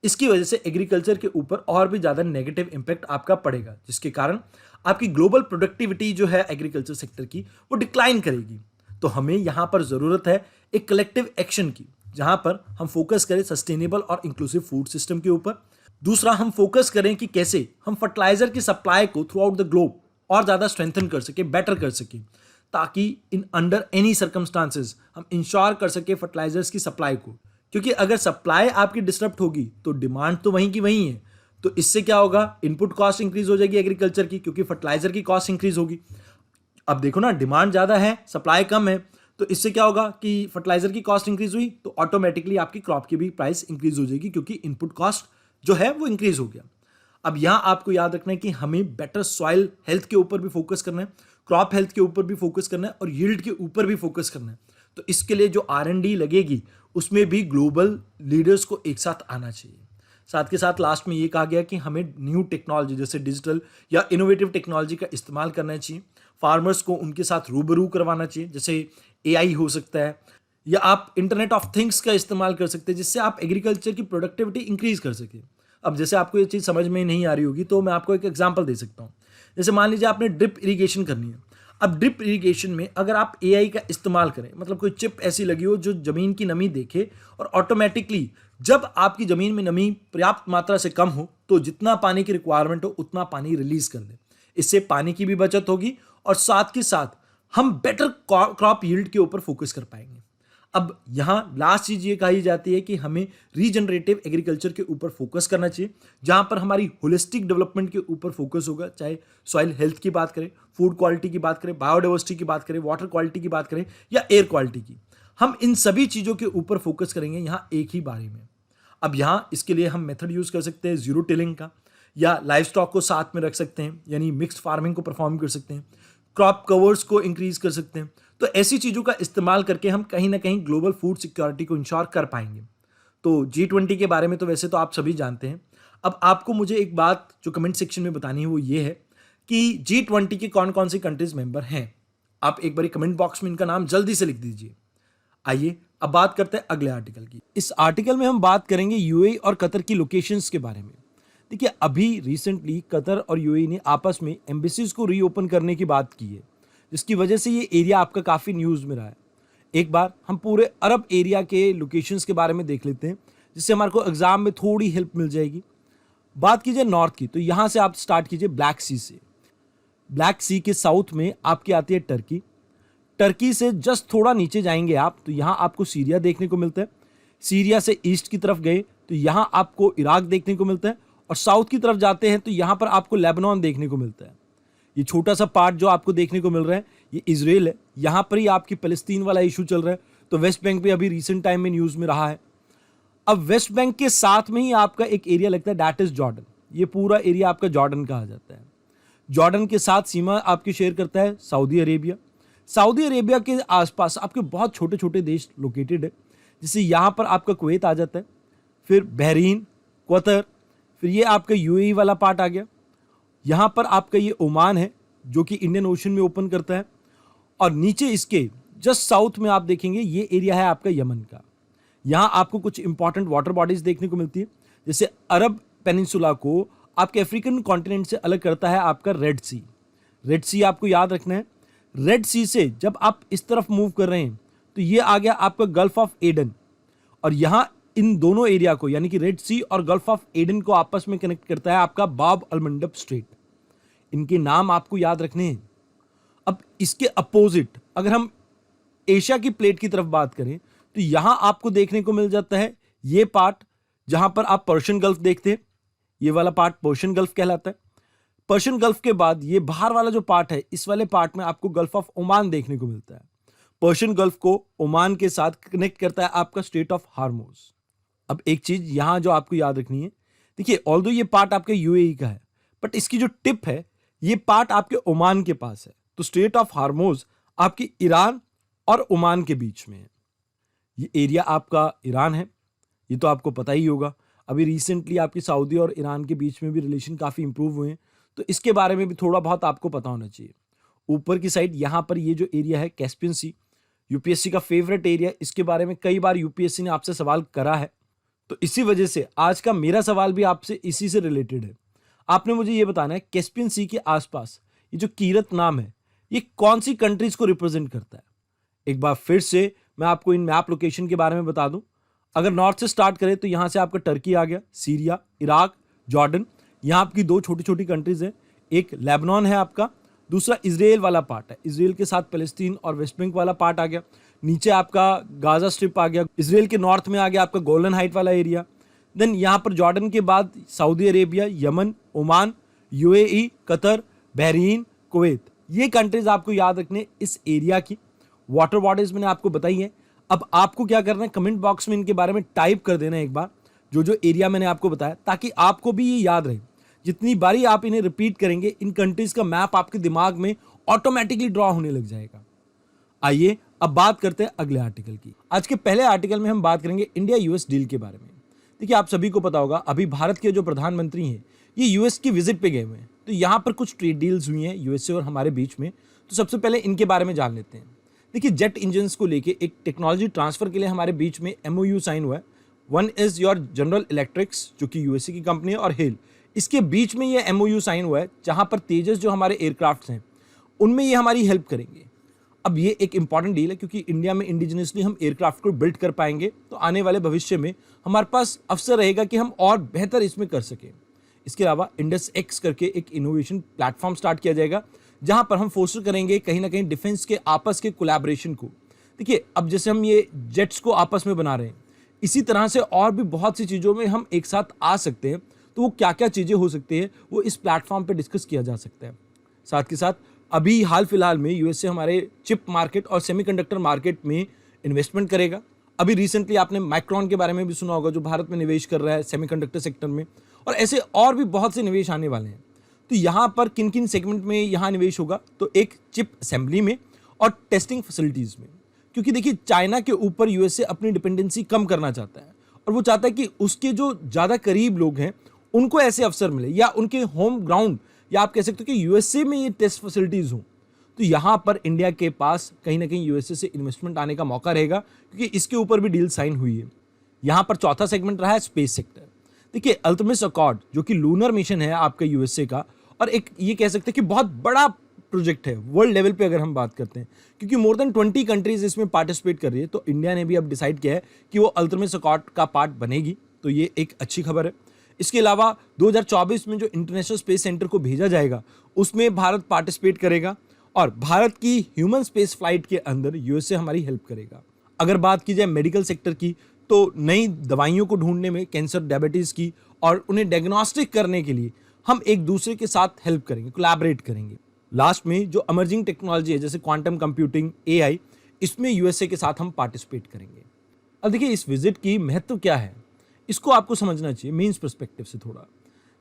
इसकी वजह से एग्रीकल्चर के ऊपर और भी ज़्यादा नेगेटिव इंपैक्ट आपका पड़ेगा, जिसके कारण आपकी ग्लोबल प्रोडक्टिविटी जो है एग्रीकल्चर सेक्टर की वो डिक्लाइन करेगी। तो हमें यहाँ पर ज़रूरत है एक कलेक्टिव एक्शन की, जहाँ पर हम फोकस करें सस्टेनेबल और इंक्लूसिव फूड सिस्टम के ऊपर। दूसरा, हम फोकस करें कि कैसे हम फर्टिलाइजर की सप्लाई को थ्रू आउट द ग्लोब और ज़्यादा स्ट्रेंथन कर सके, बेटर कर सके, ताकि इन अंडर एनी सर्कमस्टांसेस हम इंश्योर कर सके फर्टिलाइजर्स की सप्लाई को। क्योंकि अगर सप्लाई आपकी डिस्टर्ब होगी तो डिमांड तो वहीं की वहीं है, तो इससे क्या होगा, इनपुट कॉस्ट इंक्रीज हो जाएगी एग्रीकल्चर की, क्योंकि फर्टिलाइजर की कॉस्ट इंक्रीज होगी। अब देखो ना, डिमांड ज़्यादा है, सप्लाई कम है, तो इससे क्या होगा कि फर्टिलाइजर की कॉस्ट इंक्रीज हुई तो ऑटोमेटिकली आपकी क्रॉप की भी प्राइस इंक्रीज हो जाएगी, क्योंकि इनपुट कॉस्ट जो है वो इंक्रीज हो गया। अब यहां आपको याद रखना है कि हमें बेटर सॉइल हेल्थ के ऊपर भी फोकस करना है, क्रॉप हेल्थ के ऊपर भी फोकस करना है, और यील्ड के ऊपर भी फोकस करना है। तो इसके लिए जो R&D लगेगी उसमें भी ग्लोबल लीडर्स को एक साथ आना चाहिए। साथ के साथ लास्ट में ये कहा गया कि हमें न्यू टेक्नोलॉजी जैसे डिजिटल या इनोवेटिव टेक्नोलॉजी का इस्तेमाल करना चाहिए। फार्मर्स को उनके साथ रूबरू करवाना चाहिए, जैसे AI हो सकता है, या आप इंटरनेट ऑफ थिंग्स का इस्तेमाल कर सकते हैं, जिससे आप एग्रीकल्चर की प्रोडक्टिविटी इंक्रीज कर सके। अब जैसे आपको ये चीज़ समझ में नहीं आ रही होगी तो मैं आपको एक एग्जांपल दे सकता हूँ। जैसे मान लीजिए आपने ड्रिप इरिगेशन करनी है। अब ड्रिप इरिगेशन में अगर आप AI का इस्तेमाल करें, मतलब कोई चिप ऐसी लगी हो जो ज़मीन की नमी देखे और ऑटोमेटिकली जब आपकी ज़मीन में नमी पर्याप्त मात्रा से कम हो तो जितना पानी की रिक्वायरमेंट हो उतना पानी रिलीज कर दे। इससे पानी की भी बचत होगी और साथ के साथ हम बेटर क्रॉप यील्ड के ऊपर फोकस कर पाएंगे। अब यहाँ लास्ट चीज ये कही जाती है कि हमें रीजनरेटिव एग्रीकल्चर के ऊपर फोकस करना चाहिए, जहाँ पर हमारी होलिस्टिक डेवलपमेंट के ऊपर फोकस होगा, चाहे सॉइल हेल्थ की बात करें, फूड क्वालिटी की बात करें, बायोडाइवर्सिटी की बात करें, वाटर क्वालिटी की बात करें, या एयर क्वालिटी की। हम इन सभी चीज़ों के ऊपर फोकस करेंगे यहाँ एक ही बारे में। अब यहाँ इसके लिए हम मेथड यूज़ कर सकते हैं जीरो टिलिंग का, या लाइव स्टॉक को साथ में रख सकते हैं, यानी मिक्स्ड फार्मिंग को परफॉर्म कर सकते हैं, क्रॉप कवर्स को इंक्रीज कर सकते हैं। तो ऐसी चीज़ों का इस्तेमाल करके हम कहीं ना कहीं ग्लोबल फूड सिक्योरिटी को इंश्योर कर पाएंगे। तो G20 के बारे में तो वैसे तो आप सभी जानते हैं। अब आपको मुझे एक बात जो कमेंट सेक्शन में बतानी है वो ये है कि G20 के कौन कौन सी कंट्रीज मेंबर हैं। आप एक बार कमेंट बॉक्स में इनका नाम जल्दी से लिख दीजिए। आइए अब बात करते हैं अगले आर्टिकल की। इस आर्टिकल में हम बात करेंगे यूएई और कतर की लोकेशंस के बारे में। देखिए, अभी रिसेंटली कतर और यूएई ने आपस में एम्बेसीज को रीओपन करने की बात की है, जिसकी वजह से ये एरिया आपका काफ़ी न्यूज़ में रहा है। एक बार हम पूरे अरब एरिया के लोकेशंस के बारे में देख लेते हैं, जिससे हमारे को एग्जाम में थोड़ी हेल्प मिल जाएगी। बात कीजिए नॉर्थ की, तो यहाँ से आप स्टार्ट कीजिए ब्लैक सी से। ब्लैक सी के साउथ में आपकी आती है टर्की। टर्की से जस्ट थोड़ा नीचे जाएंगे आप तो यहाँ आपको सीरिया देखने को मिलता है। सीरिया से ईस्ट की तरफ गए तो यहाँ आपको इराक देखने को मिलता है, और साउथ की तरफ जाते हैं तो यहाँ पर आपको लेबनान देखने को मिलता है। ये छोटा सा पार्ट जो आपको देखने को मिल रहा है ये इजराइल है। यहाँ पर ही आपकी फलस्तीन वाला इशू चल रहा है, तो वेस्ट बैंक भी अभी रिसेंट टाइम में न्यूज़ में रहा है। अब वेस्ट बैंक के साथ में ही आपका एक एरिया लगता है, दैट इज जॉर्डन। ये पूरा एरिया आपका जॉर्डन कहा जाता है। जॉर्डन के साथ सीमा आपकी शेयर करता है सऊदी अरेबिया। सऊदी अरेबिया के आसपास आपके बहुत छोटे छोटे देश लोकेटेड है, जैसे यहाँ पर आपका कुवैत आ जाता है, फिर बहरीन, कतर, फिर ये आपका यूएई वाला पार्ट आ गया। यहाँ पर आपका ये ओमान है जो कि इंडियन ओशन में ओपन करता है, और नीचे इसके जस्ट साउथ में आप देखेंगे ये एरिया है आपका यमन का। यहाँ आपको कुछ इंपॉर्टेंट वाटर बॉडीज देखने को मिलती है, जैसे अरब पेनिनसुला को आपके अफ्रीकन कॉन्टिनेंट से अलग करता है आपका रेड सी। रेड सी आपको याद रखना है। रेड सी से जब आप इस तरफ मूव कर रहे हैं तो ये आ गया आपका गल्फ ऑफ एडन, और यहाँ इन दोनों एरिया को यानी कि रेड सी और गल्फ ऑफ एडन को आपस में कनेक्ट करता है आपका बाब अल मंडब स्ट्रेट। इनके नाम आपको याद रखने हैं। अब इसके अपोजिट अगर हम एशिया की प्लेट की तरफ बात करें तो यहां आपको देखने को मिल जाता है ये पार्ट जहां पर आप पर्शियन गल्फ देखते हैं। ये वाला पार्ट पर्शियन गल्फ कहलाता है। पर्शियन गल्फ के बाद ये बाहर वाला जो पार्ट है, इस वाले पार्ट में आपको गल्फ ऑफ ओमान देखने को मिलता है। पर्शियन गल्फ को ओमान के साथ कनेक्ट करता है आपका स्ट्रेट ऑफ हार्मोज। अब एक चीज यहां जो आपको याद रखनी है, देखिए ऑल्दो ये पार्ट आपके यूएई का है, बट इसकी जो टिप है ये पार्ट आपके ओमान के पास है। तो स्ट्रेट ऑफ हार्मोज आपकी ईरान और ओमान के बीच में है। ये एरिया आपका ईरान है, ये तो आपको पता ही होगा। अभी रिसेंटली आपकी सऊदी और ईरान के बीच में भी रिलेशन काफ़ी इंप्रूव हुए हैं, तो इसके बारे में भी थोड़ा बहुत आपको पता होना चाहिए। ऊपर की साइड यहाँ पर ये जो एरिया है कैस्पियन सी, यूपीएससी का फेवरेट एरिया, इसके बारे में कई बार यूपीएससी ने आपसे सवाल करा है, तो इसी वजह से आज का मेरा सवाल भी आपसे इसी से रिलेटेड है। आपने मुझे ये बताना है कैस्पियन सी के आसपास ये जो कीरत नाम है ये कौन सी कंट्रीज को रिप्रेजेंट करता है। एक बार फिर से मैं आपको इन मैप लोकेशन के बारे में बता दूं। अगर नॉर्थ से स्टार्ट करें तो यहाँ से आपका टर्की आ गया, सीरिया, इराक, जॉर्डन, यहाँ आपकी दो छोटी छोटी कंट्रीज हैं। एक लेबनान है आपका, दूसरा इजराइल वाला पार्ट है, इजराइल के साथ फलस्तीन और वेस्ट बैंक वाला पार्ट आ गया। नीचे आपका गाजा स्ट्रिप आ गया, इजराइल के नॉर्थ में आ गया आपका गोलन हाइट वाला एरिया। देन यहाँ पर जॉर्डन के बाद Saudi Arabia, Yemen, Oman, UAE, Qatar, Bahrain, Kuwait, ये कंट्रीज आपको याद रखने। इस एरिया की वाटर बॉडीज मैंने आपको बताई है। अब आपको क्या करना है, कमेंट बॉक्स में इनके बारे में टाइप कर देना एक बार जो जो एरिया मैंने आपको बताया, ताकि आपको भी ये याद रहे। जितनी बारी आप इन्हें रिपीट करेंगे इन कंट्रीज का मैप आपके दिमाग में ऑटोमेटिकली ड्रॉ होने लग जाएगा। आइए अब बात करते हैं अगले आर्टिकल की। आज के पहले आर्टिकल में हम बात करेंगे इंडिया यूएस डील के बारे में। देखिए आप सभी को पता होगा अभी भारत के जो प्रधानमंत्री हैं ये यूएस की विजिट पे गए हुए हैं, तो यहाँ पर कुछ ट्रेड डील्स हुई हैं यूएसए और हमारे बीच में। तो सबसे पहले इनके बारे में जान लेते हैं। देखिए जेट इंजन्स को लेके एक टेक्नोलॉजी ट्रांसफर के लिए हमारे बीच में एमओयू साइन हुआ है। One is your general electrics जो कि यूएसए की कंपनी है, और हेल, इसके बीच में ये एमओयू साइन हुआ है जहाँ पर तेजस जो हमारे एयरक्राफ्ट हैं उनमें ये हमारी हेल्प करेंगे। अब ये एक इंपॉर्टेंट डील है क्योंकि इंडिया में इंडिजिनसली हम एयरक्राफ्ट को बिल्ड कर पाएंगे, तो आने वाले भविष्य में हमारे पास अवसर रहेगा कि हम और बेहतर इसमें कर सकें। इसके अलावा इंडस एक्स करके एक इनोवेशन प्लेटफॉर्म स्टार्ट किया जाएगा जहां पर हम फोस्टर करेंगे कहीं ना कहीं डिफेंस के आपस के कोलैबोरेशन को। देखिए अब जैसे हम ये जेट्स को आपस में बना रहे हैं, इसी तरह से और भी बहुत सी चीज़ों में हम एक साथ आ सकते हैं। तो वो क्या क्या चीज़ें हो सकती है वो इस प्लेटफॉर्म पर डिस्कस किया जा सकता है। साथ के साथ अभी हाल फिलहाल में यूएसए हमारे चिप मार्केट और सेमीकंडक्टर मार्केट में इन्वेस्टमेंट करेगा। अभी रिसेंटली आपने माइक्रोन के बारे में भी सुना होगा जो भारत में निवेश कर रहा है सेमीकंडक्टर सेक्टर में, और ऐसे और भी बहुत से निवेश आने वाले हैं। तो यहाँ पर किन किन सेगमेंट में यहाँ निवेश होगा, तो एक चिप असेंबली में और टेस्टिंग फैसिलिटीज़ में। क्योंकि देखिए चाइना के ऊपर यूएसए अपनी डिपेंडेंसी कम करना चाहता है, और वो चाहता है कि उसके जो ज़्यादा करीब लोग हैं उनको ऐसे अवसर मिले, या उनके होम ग्राउंड, या आप कह सकते हो कि यूएसए में ये टेस्ट फैसिलिटीज़ हों। तो यहाँ पर इंडिया के पास कहीं ना कहीं यूएसए से इन्वेस्टमेंट आने का मौका रहेगा, क्योंकि इसके ऊपर भी डील साइन हुई है। यहाँ पर चौथा सेगमेंट रहा है स्पेस सेक्टर। देखिए अल्टिमिस अकॉर्ड जो कि लूनर मिशन है आपका यूएसए का, और एक ये कह सकते हैं कि बहुत बड़ा प्रोजेक्ट है वर्ल्ड लेवल पे अगर हम बात करते हैं, क्योंकि मोर देन 20 कंट्रीज इसमें पार्टिसिपेट कर रही है। तो इंडिया ने भी अब डिसाइड किया है कि वो अल्टिमिस अकॉर्ड का पार्ट बनेगी, तो ये एक अच्छी खबर है। इसके अलावा 2024 में जो इंटरनेशनल स्पेस सेंटर को भेजा जाएगा उसमें भारत पार्टिसिपेट करेगा, और भारत की ह्यूमन स्पेस फ्लाइट के अंदर यूएसए हमारी हेल्प करेगा। अगर बात की जाए मेडिकल सेक्टर की, तो नई दवाइयों को ढूंढने में, कैंसर, डायबिटीज़ की, और उन्हें डायग्नोस्टिक करने के लिए हम एक दूसरे के साथ हेल्प करेंगे, कोलैबोरेट करेंगे। लास्ट में जो इमर्जिंग टेक्नोलॉजी है जैसे क्वांटम कंप्यूटिंग, एआई, इसमें यूएसए के साथ हम पार्टिसिपेट करेंगे। अब देखिए इस विजिट की महत्व क्या है, इसको आपको समझना चाहिए मेंस पर्सपेक्टिव से थोड़ा।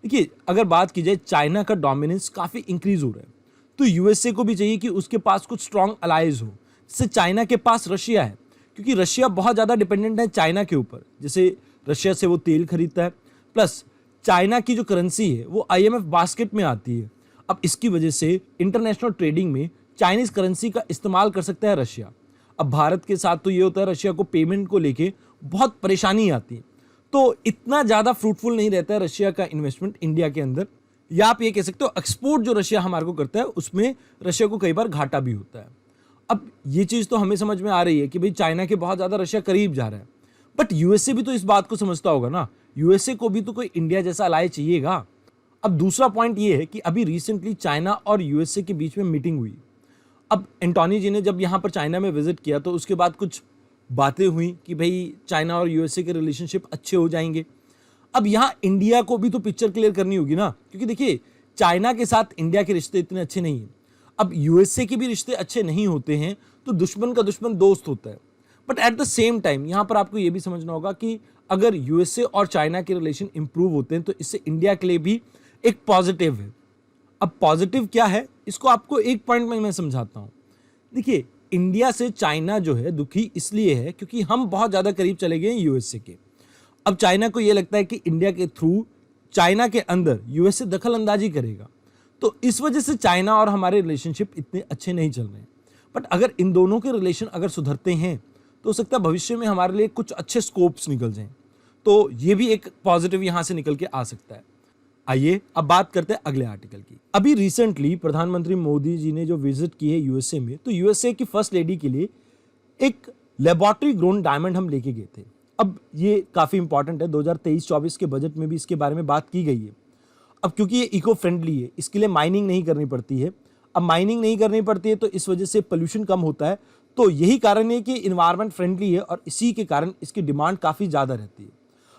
देखिए अगर बात की जाए, चाइना का डोमिनेंस काफ़ी इंक्रीज हो रहा है, तो यूएसए को भी चाहिए कि उसके पास कुछ स्ट्रॉन्ग अलाइज हो। जैसे चाइना के पास रशिया है, क्योंकि रशिया बहुत ज़्यादा डिपेंडेंट है चाइना के ऊपर। जैसे रशिया से वो तेल खरीदता है, प्लस चाइना की जो करेंसी है वो आईएमएफ बास्केट में आती है। अब इसकी वजह से इंटरनेशनल ट्रेडिंग में चाइनीज़ करेंसी का इस्तेमाल कर सकता है रशिया। अब भारत के साथ तो ये होता है, रशिया को पेमेंट को लेके बहुत परेशानी आती है, तो इतना ज़्यादा फ्रूटफुल नहीं रहता है रशिया का इन्वेस्टमेंट इंडिया के अंदर। या आप ये कह सकते हो एक्सपोर्ट जो रशिया हमारे को करता है उसमें रशिया को कई बार घाटा भी होता है। अब ये चीज़ तो हमें समझ में आ रही है कि भाई चाइना के बहुत ज़्यादा रशिया करीब जा रहा है, बट यूएसए भी तो इस बात को समझता होगा ना, यूएसए को भी तो कोई इंडिया जैसा अलाय चाहिएगा। अब दूसरा पॉइंट ये है कि अभी रिसेंटली चाइना और यूएसए के बीच में मीटिंग हुई। अब एंटोनी जी ने जब यहाँ पर चाइना में विजिट किया तो उसके बाद कुछ बातें हुई कि भाई चाइना और यूएसए के रिलेशनशिप अच्छे हो जाएंगे। अब यहाँ इंडिया को भी तो पिक्चर क्लियर करनी होगी ना, क्योंकि देखिए चाइना के साथ इंडिया के रिश्ते इतने अच्छे नहीं हैं। अब यूएसए के भी रिश्ते अच्छे नहीं होते हैं तो दुश्मन का दुश्मन दोस्त होता है। But at the same time यहाँ पर आपको ये भी समझना होगा कि अगर यूएसए और चाइना के रिलेशन इंप्रूव होते हैं तो इससे इंडिया के लिए भी एक पॉजिटिव है। अब पॉजिटिव क्या है, इसको आपको एक पॉइंट में मैं समझाता हूँ। देखिए इंडिया से चाइना जो है दुखी इसलिए है क्योंकि हम बहुत ज़्यादा करीब चले गए हैं यूएसए के। अब चाइना को ये लगता है कि इंडिया के थ्रू चाइना के अंदर यूएसए दखल अंदाजी करेगा, तो इस वजह से चाइना और हमारे रिलेशनशिप इतने अच्छे नहीं चल रहे हैं। बट अगर इन दोनों के रिलेशन अगर सुधरते हैं तो हो सकता है भविष्य में हमारे लिए कुछ अच्छे स्कोप्स निकल जाएं, तो ये भी एक पॉजिटिव यहाँ से निकल के आ सकता है। आइए अब बात करते हैं अगले आर्टिकल की। अभी रिसेंटली प्रधानमंत्री मोदी जी ने जो विजिट की है यूएसए में, तो यूएसए की फर्स्ट लेडी के लिए एक लेबोरेटरी ग्रोन डायमंड हम लेके गए थे। अब ये काफ़ी इंपॉर्टेंट है, 2023-24 के बजट में भी इसके बारे में बात की गई है। अब क्योंकि ये इको फ्रेंडली है, इसके लिए माइनिंग नहीं करनी पड़ती है। अब माइनिंग नहीं करनी पड़ती है तो इस वजह से पोल्यूशन कम होता है, तो यही कारण है कि इन्वायरमेंट फ्रेंडली है और इसी के कारण इसकी डिमांड काफ़ी ज़्यादा रहती है।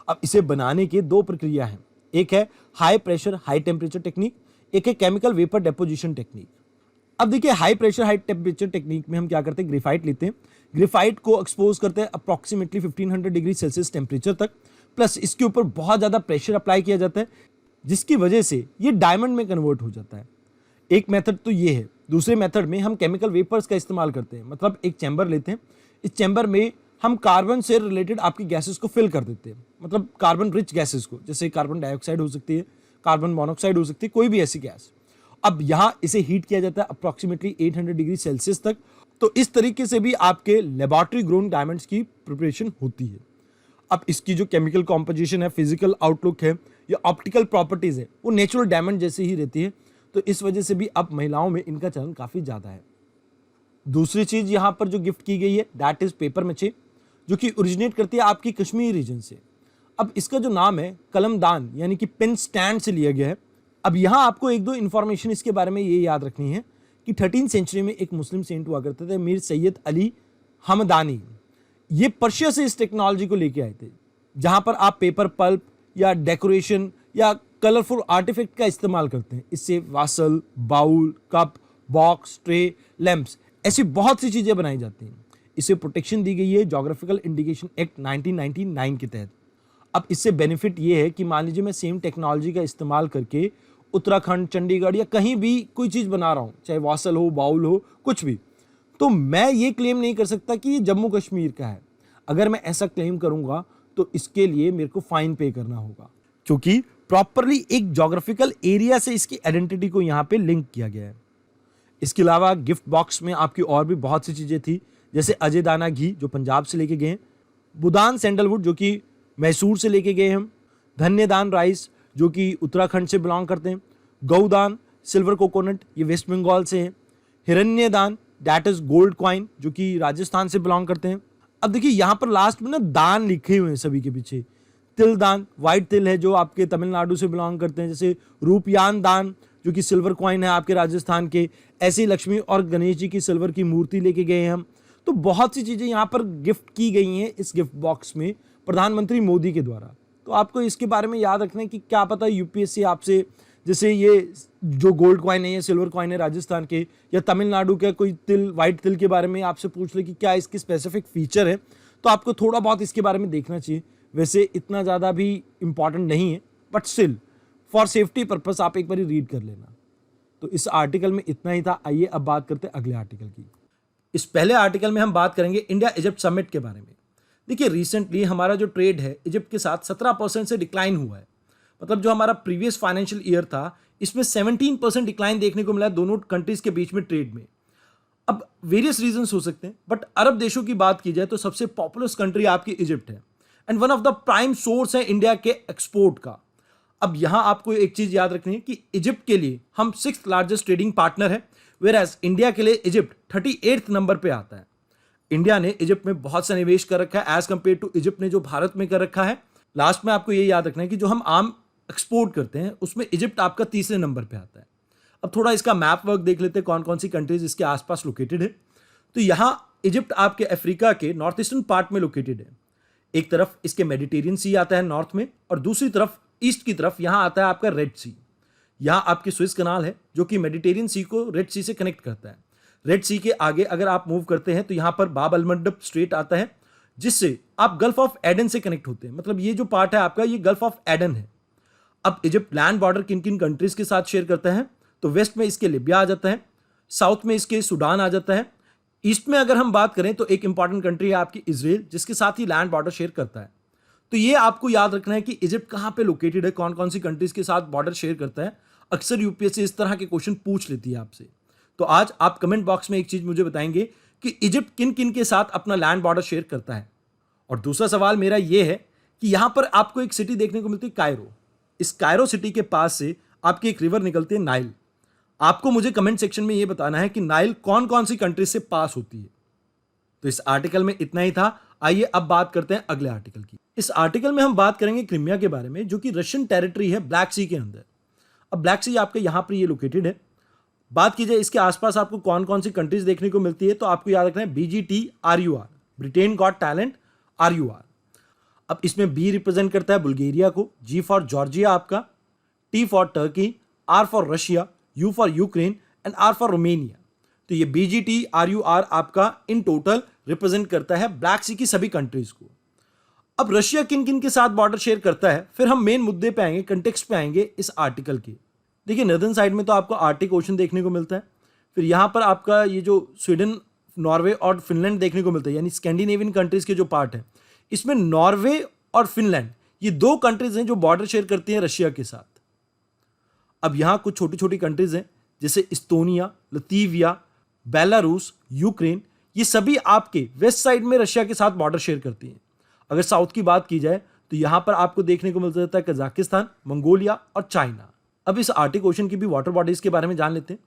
अब इसे बनाने के दो प्रक्रिया हैं, एक है high pressure high temperature technique, एक है केमिकल वेपर डेपोजिशन टेक्निक। अब देखिए high pressure high temperature technique में हम क्या करते हैं, ग्रेफाइट लेते हैं, ग्रेफाइट को एक्सपोज करते हैं अप्रॉक्सीमेटली 1500 डिग्री सेल्सियस टेम्परेचर तक, प्लस इसके ऊपर बहुत ज़्यादा प्रेशर अप्लाई किया जाता है जिसकी वजह से ये डायमंड में कन्वर्ट हो जाता है। एक मेथड तो ये है। दूसरे मेथड में हम केमिकल वेपर्स का इस्तेमाल करते हैं, मतलब एक चैम्बर लेते हैं, इस चैम्बर में हम कार्बन से रिलेटेड आपकी गैसेस को फिल कर देते हैं, मतलब कार्बन रिच गैसेस को, जैसे कार्बन डाइऑक्साइड हो सकती है, कार्बन मोनोऑक्साइड हो सकती है, कोई भी ऐसी गैस। अब यहाँ इसे हीट किया जाता है अप्रॉक्सीमेटली 800 डिग्री सेल्सियस तक। तो इस तरीके से भी आपके लेबोरेटरी ग्रोन डायमंड्स की प्रिपरेशन होती है। अब इसकी जो केमिकल कॉम्पोजिशन है, फिजिकल आउटलुक है या ऑप्टिकल प्रॉपर्टीज़ है, वो नेचुरल डायमंड जैसी ही रहती है, तो इस वजह से भी अब महिलाओं में इनका चलन काफ़ी ज़्यादा है। दूसरी चीज़ यहाँ पर जो गिफ्ट की गई है दैट इज़ पेपर मचे, जो कि ओरिजिनेट करती है आपकी कश्मीर रीजन से। अब इसका जो नाम है कलमदान यानी कि पेन स्टैंड से लिया गया है। अब यहाँ आपको एक दो इन्फॉर्मेशन इसके बारे में ये याद रखनी है कि 13वीं सेंचुरी में एक मुस्लिम सेंट हुआ करते थे, मीर सैयद अली हमदानी। ये पर्शिया से इस टेक्नोलॉजी को लेके आए थे, जहाँ पर आप पेपर पल्प या डेकोरेशन या कलरफुल आर्टिफैक्ट का इस्तेमाल करते हैं। इससे vessel, bowl, cup, box, tray, lamps, ऐसी बहुत सी चीज़ें बनाई जाती हैं। इसे प्रोटेक्शन दी गई है जोग्राफिकल इंडिकेशन एक्ट 1999 के तहत। अब इससे बेनिफिट ये है कि मान लीजिए मैं सेम टेक्नोलॉजी का इस्तेमाल करके उत्तराखंड, चंडीगढ़ या कहीं भी कोई चीज़ बना रहा हूँ, चाहे वासल हो, बाउल हो, कुछ भी, तो मैं ये क्लेम नहीं कर सकता कि ये जम्मू कश्मीर का है। अगर मैं ऐसा क्लेम करूँगा तो इसके लिए मेरे को फाइन पे करना होगा, क्योंकि प्रॉपरली एक जोग्राफिकल एरिया से इसकी आइडेंटिटी को यहाँ पे लिंक किया गया है। इसके अलावा गिफ्ट बॉक्स में आपकी और भी बहुत सी चीज़ें थी, जैसे अजय दाना घी जो पंजाब से लेके गए हैं, बुदान सैंडलवुड जो कि मैसूर से लेके गए हम, धन्यदान राइस जो कि उत्तराखंड से बिलोंग करते हैं, गौदान सिल्वर कोकोनट ये वेस्ट बंगाल से हैं, हिरण्यदान दैट इज गोल्ड कॉइन जो कि राजस्थान से बिलोंग करते हैं। अब देखिए यहाँ पर लास्ट में ना दान लिखे हुए हैं सभी के पीछे। तिल दान वाइट तिल है जो आपके तमिलनाडु से बिलोंग करते हैं, जैसे रूपयान दान जो कि सिल्वर कॉइन है आपके राजस्थान के। ऐसे ही लक्ष्मी और गणेश जी की सिल्वर की मूर्ति लेके गए हैं हम। तो बहुत सी चीज़ें यहाँ पर गिफ्ट की गई हैं इस गिफ्ट बॉक्स में, प्रधानमंत्री मोदी के द्वारा। तो आपको इसके बारे में याद रखना है कि क्या पता यूपीएससी आपसे, जैसे ये जो गोल्ड कॉइन है या सिल्वर कॉइन है राजस्थान के या तमिलनाडु के कोई तिल, वाइट तिल के बारे में आपसे पूछ ले कि क्या इसकी स्पेसिफिक फीचर है, तो आपको थोड़ा बहुत इसके बारे में देखना चाहिए। वैसे इतना ज़्यादा भी इम्पॉर्टेंट नहीं है, but still for safety purpose आप एक बार रीड कर लेना। तो इस आर्टिकल में इतना ही था। आइए अब बात करते हैं अगले आर्टिकल की। इस पहले आर्टिकल में हम बात करेंगे इंडिया इजिप्ट समिट के बारे में। देखिए, रिसेंटली हमारा जो ट्रेड है इजिप्ट के साथ 17% से डिक्लाइन हुआ है। मतलब जो हमारा प्रीवियस फाइनेंशियल ईयर था, इसमें 17% डिक्लाइन देखने को मिला है दोनों कंट्रीज के बीच में ट्रेड में। अब वेरियस रीजंस हो सकते हैं, बट अरब देशों की बात की जाए तो सबसे पॉपुलस कंट्री आपकी इजिप्ट है and one of the prime source है इंडिया के एक्सपोर्ट का। अब यहां आपको एक चीज याद रखनी है कि इजिप्ट के लिए हम 6th लार्जेस्ट ट्रेडिंग पार्टनर है, वेयरएज इंडिया के लिए इजिप्ट 38th नंबर पे आता है। इंडिया ने इजिप्ट में बहुत सा निवेश कर रखा है एज कंपेयर टू इजिप्ट ने जो भारत में कर रखा है। लास्ट में आपको ये याद रखना है कि जो हम आम एक्सपोर्ट करते हैं उसमें इजिप्ट आपका 3रे नंबर पे आता है। अब थोड़ा इसका मैप वर्क देख लेते हैं, कौन कौन सी कंट्रीज इसके आसपास लोकेटेड है। तो यहाँ इजिप्ट आपके अफ्रीका के नॉर्थ ईस्टर्न पार्ट में लोकेटेड है। एक तरफ इसके मेडिटेरियन सी आता है नॉर्थ में, और दूसरी तरफ ईस्ट की तरफ यहाँ आता है आपका रेड सी। यहाँ आपकी स्विस कनाल है जो कि मेडिटेरियन सी को रेड सी से कनेक्ट करता है। रेड सी के आगे अगर आप मूव करते हैं तो यहाँ पर बाब अल मंडब स्ट्रेट आता है, जिससे आप गल्फ ऑफ एडन से कनेक्ट होते हैं। मतलब ये जो पार्ट है आपका, ये गल्फ ऑफ एडन है। अब इजिप्ट लैंड बॉर्डर किन किन कंट्रीज के साथ शेयर करता है, तो वेस्ट में इसके लिबिया आ जाता है, साउथ में इसके सूडान आ जाता है, ईस्ट में अगर हम बात करें तो एक इंपॉर्टेंट कंट्री है आपकी इजराइल, जिसके साथ ही लैंड बॉर्डर शेयर करता है। तो ये आपको याद रखना है कि इजिप्ट कहाँ पे लोकेटेड है, कौन कौन सी कंट्रीज के साथ बॉर्डर शेयर करता है। अक्सर यूपीएससी इस तरह के क्वेश्चन पूछ लेती है आपसे। तो आज आप कमेंट बॉक्स में एक चीज मुझे बताएंगे कि इजिप्ट किन किन के साथ अपना लैंड बॉर्डर शेयर करता है। और दूसरा सवाल मेरा यह है कि यहां पर आपको एक सिटी देखने को मिलती है कायरो। इस कायरो सिटी के पास से आपकी एक रिवर निकलती है नाइल। आपको मुझे कमेंट सेक्शन में यह बताना है कि नाइल कौन कौन सी कंट्रीज से पास होती है। तो इस आर्टिकल में इतना ही था। आइए अब बात करते हैं अगले आर्टिकल की। इस आर्टिकल में हम बात करेंगे क्रिमिया के बारे में, जो कि रशियन टेरिटरी है ब्लैक सी के अंदर। अब ब्लैक सी आपके यहां पर ये लोकेटेड है। बात की जाए इसके आसपास आपको कौन कौन सी कंट्रीज देखने को मिलती है, तो आपको याद रखना है BGTRUR, Britain got talent, RUR। अब इसमें B रिप्रेजेंट करता है बुल्गारिया को, G फॉर जॉर्जिया आपका, T for Turkey, R for Russia, U for Ukraine and R for Romania. तो ये BGTRUR आपका इन टोटल रिप्रेजेंट करता है ब्लैक सी की सभी कंट्रीज को। अब रशिया किन किन के साथ बॉर्डर शेयर करता है, फिर हम मेन मुद्दे पे आएंगे, कंटेक्स्ट पे आएंगे इस आर्टिकल के। देखिए, नॉर्दर्न साइड में तो आपको आर्टिक ओशन देखने को मिलता है। फिर यहाँ पर आपका ये जो स्वीडन, नॉर्वे और फिनलैंड देखने को मिलता है, यानी स्कैंडिनेवियन कंट्रीज के जो पार्ट है, इसमें नॉर्वे और फिनलैंड ये 2 कंट्रीज हैं जो बॉर्डर शेयर करती हैं रशिया के साथ। अब यहाँ कुछ छोटी छोटी कंट्रीज हैं जैसे इस्तोनिया, लतीविया, बेलारूस, यूक्रेन। ये सभी आपके वेस्ट साइड में रशिया के साथ बॉर्डर शेयर करती हैं। अगर साउथ की बात की जाए तो यहाँ पर आपको देखने को मिलता रहता है कजाकिस्तान, मंगोलिया और चाइना। अब इस आर्टिक ओशन की भी वाटर बॉडीज के बारे में जान लेते हैं।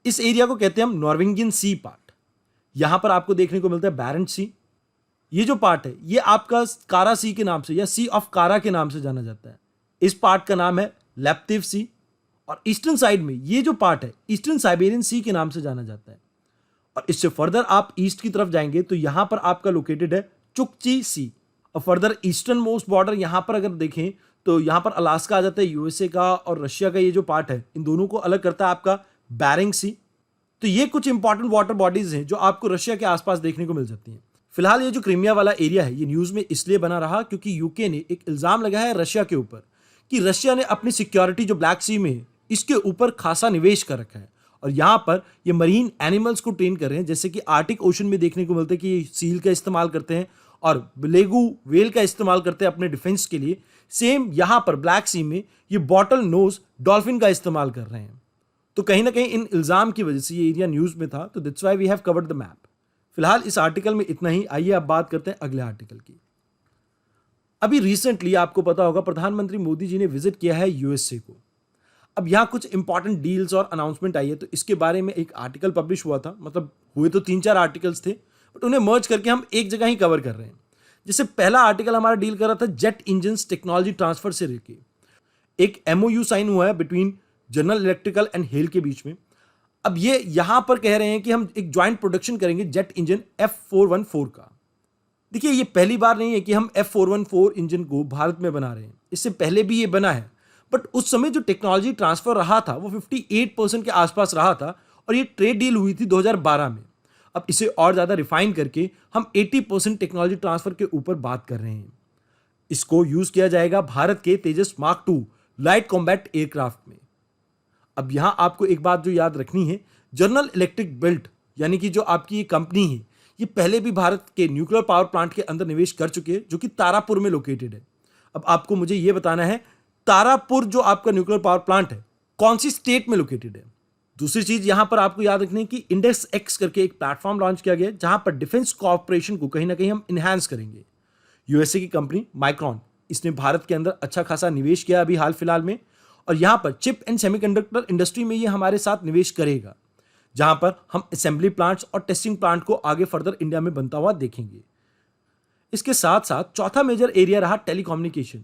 इस एरिया को कहते हैं हम नॉर्वेजियन सी पार्ट। यहां पर आपको देखने को मिलता है बैरेंट सी। ये जो पार्ट है ये आपका कारा सी के नाम से या सी ऑफ कारा के नाम से जाना जाता है। इस पार्ट का नाम है लैप्टिव सी। और ईस्टर्न साइड में ये जो पार्ट है ईस्टर्न साइबेरियन सी के नाम से जाना जाता है। और इससे फर्दर आप ईस्ट की तरफ जाएंगे तो यहां पर आपका लोकेटेड है चुकची सी। और फर्दर ईस्टर्न मोस्ट बॉर्डर यहां पर अगर देखें तो यहां पर अलास्का आ जाता है, यूएसए का और रशिया का ये जो पार्ट है इन दोनों को अलग करता है आपका बैरिंग सी। तो ये कुछ इंपॉर्टेंट वाटर बॉडीज हैं जो आपको रशिया के आसपास देखने को मिल जाती हैं। फिलहाल ये जो क्रीमिया वाला एरिया है ये न्यूज में इसलिए बना रहा क्योंकि यूके ने एक इल्जाम लगाया है रशिया के ऊपर कि रशिया ने अपनी सिक्योरिटी जो ब्लैक सी में है इसके ऊपर खासा निवेश कर रखा है। और यहाँ पर ये मरीन एनिमल्स को ट्रेन कर रहे हैं, जैसे कि आर्टिक ओशन में देखने को मिलता है कि ये सील का इस्तेमाल करते हैं और बेलेगू वेल का इस्तेमाल करते हैं अपने डिफेंस के लिए। सेम यहाँ पर ब्लैक सी में ये बॉटल नोज डॉल्फिन का इस्तेमाल कर रहे हैं। तो कहीं ना कहीं इन इल्जाम की वजह से ये एरिया न्यूज में था, तो that's why we have covered the map. फिलहाल इस आर्टिकल में इतना ही। आइए अब बात करते हैं अगले आर्टिकल की। अभी रिसेंटली आपको पता होगा प्रधानमंत्री मोदी जी ने विजिट किया है यूएसए को। अब यहाँ कुछ इंपॉर्टेंट डील्स और अनाउंसमेंट आई है, तो इसके बारे में एक आर्टिकल पब्लिश हुआ था। मतलब हुए तो 3-4 आर्टिकल्स थे बट उन्हें मर्ज करके हम एक जगह ही कवर कर रहे हैं। जैसे पहला आर्टिकल हमारा डील कर रहा था जेट इंजन टेक्नोलॉजी ट्रांसफर से लेके एक MOU साइन हुआ है between general electrical and hell के बीच में। अब ये यहां पर कह रहे हैं कि हम एक ज्वाइंट प्रोडक्शन करेंगे जेट इंजन F414 का। देखिए, ये पहली बार नहीं है कि हम F414 इंजन को भारत में बना रहे हैं, इससे पहले भी ये बना है। बट उस समय जो टेक्नोलॉजी ट्रांसफर रहा था वो 58% के आसपास रहा था और ये ट्रेड डील हुई थी 2012 में। अब इसे और ज़्यादा रिफाइन करके हम 80% टेक्नोलॉजी ट्रांसफर के ऊपर बात कर रहे हैं। इसको यूज़ किया जाएगा भारत के तेजस मार्क 2 लाइट कॉम्बैट एयरक्राफ्ट में। अब यहां आपको एक बात जो याद रखनी है, जनरल इलेक्ट्रिक बिल्ट यानी कि जो आपकी ये कंपनी है, ये पहले भी भारत के न्यूक्लियर पावर प्लांट के अंदर निवेश कर चुके हैं जो कि तारापुर में लोकेटेड है। अब आपको मुझे ये बताना है, तारापुर जो आपका न्यूक्लियर पावर प्लांट है कौन सी स्टेट में लोकेटेड है। दूसरी चीज यहां पर आपको याद रखनी है कि इंडेक्स एक्स करके एक प्लेटफॉर्म लॉन्च किया गया है जहां पर डिफेंस कॉर्पोरेशन को कहीं ना कहीं हम इनहैंस करेंगे। यूएसए की कंपनी माइक्रॉन, इसने भारत के अंदर अच्छा खासा निवेश किया अभी हाल फिलहाल में, और यहां पर चिप एंड सेमीकंडक्टर इंडस्ट्री में ये हमारे साथ निवेश करेगा, जहां पर हम असेंबली प्लांट्स और टेस्टिंग प्लांट को आगे फर्दर इंडिया में बनता हुआ देखेंगे। इसके साथ साथ चौथा मेजर एरिया रहा टेलीकम्युनिकेशन,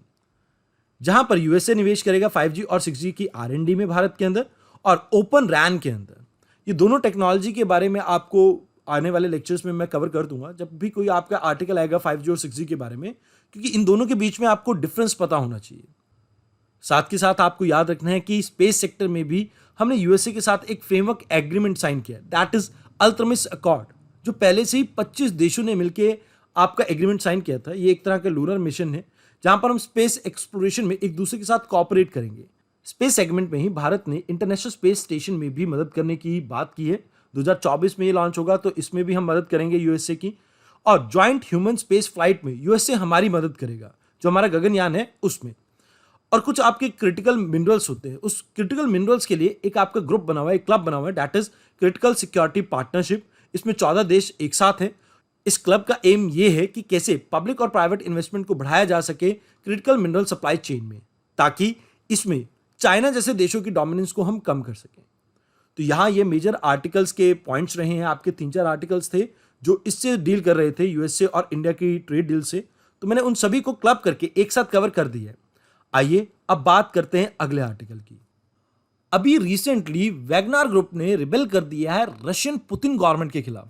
जहां पर यूएसए निवेश करेगा 5G और 6G की R&D में भारत के अंदर और ओपन रैन के अंदर। ये दोनों टेक्नोलॉजी के बारे में आपको आने वाले लेक्चर्स में मैं कवर कर दूंगा जब भी कोई आपका आर्टिकल आएगा 5G और 6G के बारे में, क्योंकि इन दोनों के बीच में आपको डिफरेंस पता होना चाहिए। साथ के साथ आपको याद रखना है कि स्पेस सेक्टर में भी हमने यूएसए के साथ एक फ्रेमवर्क एग्रीमेंट साइन किया, दैट इज अल्ट्रमिस अकॉर्ड, जो पहले से ही 25 देशों ने मिलकर आपका एग्रीमेंट साइन किया था। ये एक तरह का लूनर मिशन है जहां पर हम स्पेस एक्सप्लोरेशन में एक दूसरे के साथ कोऑपरेट करेंगे। स्पेस सेगमेंट में ही भारत ने इंटरनेशनल स्पेस स्टेशन में भी मदद करने की बात की है। 2024 में ये लॉन्च होगा, तो इसमें भी हम मदद करेंगे यूएसए की, और ज्वाइंट ह्यूमन स्पेस फ्लाइट में यूएसए हमारी मदद करेगा, जो हमारा गगनयान है उसमें। और कुछ आपके क्रिटिकल मिनरल्स होते हैं, उस क्रिटिकल मिनरल्स के लिए एक आपका ग्रुप बना हुआ है, एक क्लब बना हुआ है, that is critical security partnership. इसमें 14 देश एक साथ हैं। इस क्लब का एम ये है कि कैसे पब्लिक और प्राइवेट इन्वेस्टमेंट को बढ़ाया जा सके क्रिटिकल मिनरल सप्लाई चेन में, ताकि इसमें चाइना जैसे देशों की डोमिनेंस को हम कम कर सकें। तो यहाँ ये मेजर आर्टिकल्स के पॉइंट्स रहे हैं। आपके 3-4 आर्टिकल्स थे जो इससे डील कर रहे थे, यूएसए और इंडिया की ट्रेड डील से, तो मैंने उन सभी को क्लब करके एक साथ कवर कर दिया है। आइए अब बात करते हैं अगले आर्टिकल की। अभी रिसेंटली वैगनार ग्रुप ने रिबेल कर दिया है रशियन पुतिन गवर्नमेंट के खिलाफ।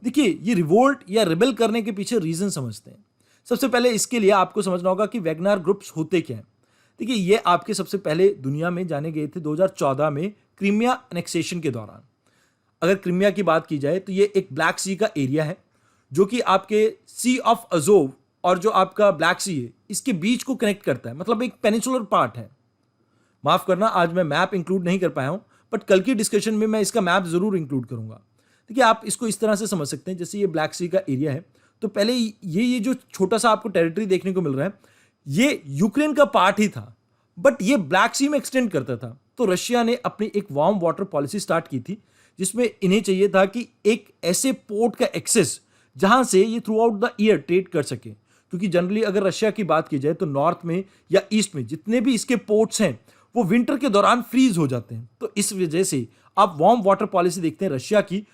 देखिए, ये रिवोल्ट या रिबेल करने के पीछे रीजन समझते हैं। सबसे पहले इसके लिए आपको समझना होगा कि वैगनार ग्रुप्स होते क्या हैं। देखिए, ये आपके सबसे पहले दुनिया में जाने गए थे 2014 में क्रीमिया एनेक्सेशन के दौरान। अगर क्रीमिया की बात की जाए तो ये एक ब्लैक सी का एरिया है जो कि आपके सी ऑफ अजोव और जो आपका ब्लैक सी है इसके बीच को कनेक्ट करता है, मतलब एक पेनिनसुलर पार्ट है। माफ करना, आज मैं मैप इंक्लूड नहीं कर पाया हूं, बट कल की डिस्कशन में मैं इसका मैप जरूर इंक्लूड करूंगा। देखिए, आप इसको इस तरह से समझ सकते हैं, जैसे ये ब्लैक सी का एरिया है, तो पहले ये जो छोटा सा आपको टेरिटरी देखने को मिल रहा है, ये यूक्रेन का पार्ट ही था, बट ये ब्लैक सी में एक्सटेंड करता था। तो रशिया ने अपनी एक वार्म वाटर पॉलिसी स्टार्ट की थी, जिसमें इन्हें चाहिए था कि एक ऐसे पोर्ट का एक्सेस जहां से ये through out the year trade कर सके, क्योंकि जनरली अगर रशिया की बात की जाए तो नॉर्थ में या ईस्ट में जितने भी इसके पोर्ट्स हैं वो विंटर के दौरान फ्रीज हो जाते हैं। तो इस वजह से आप वार्म वाटर पॉलिसी देखते हैं रशिया की,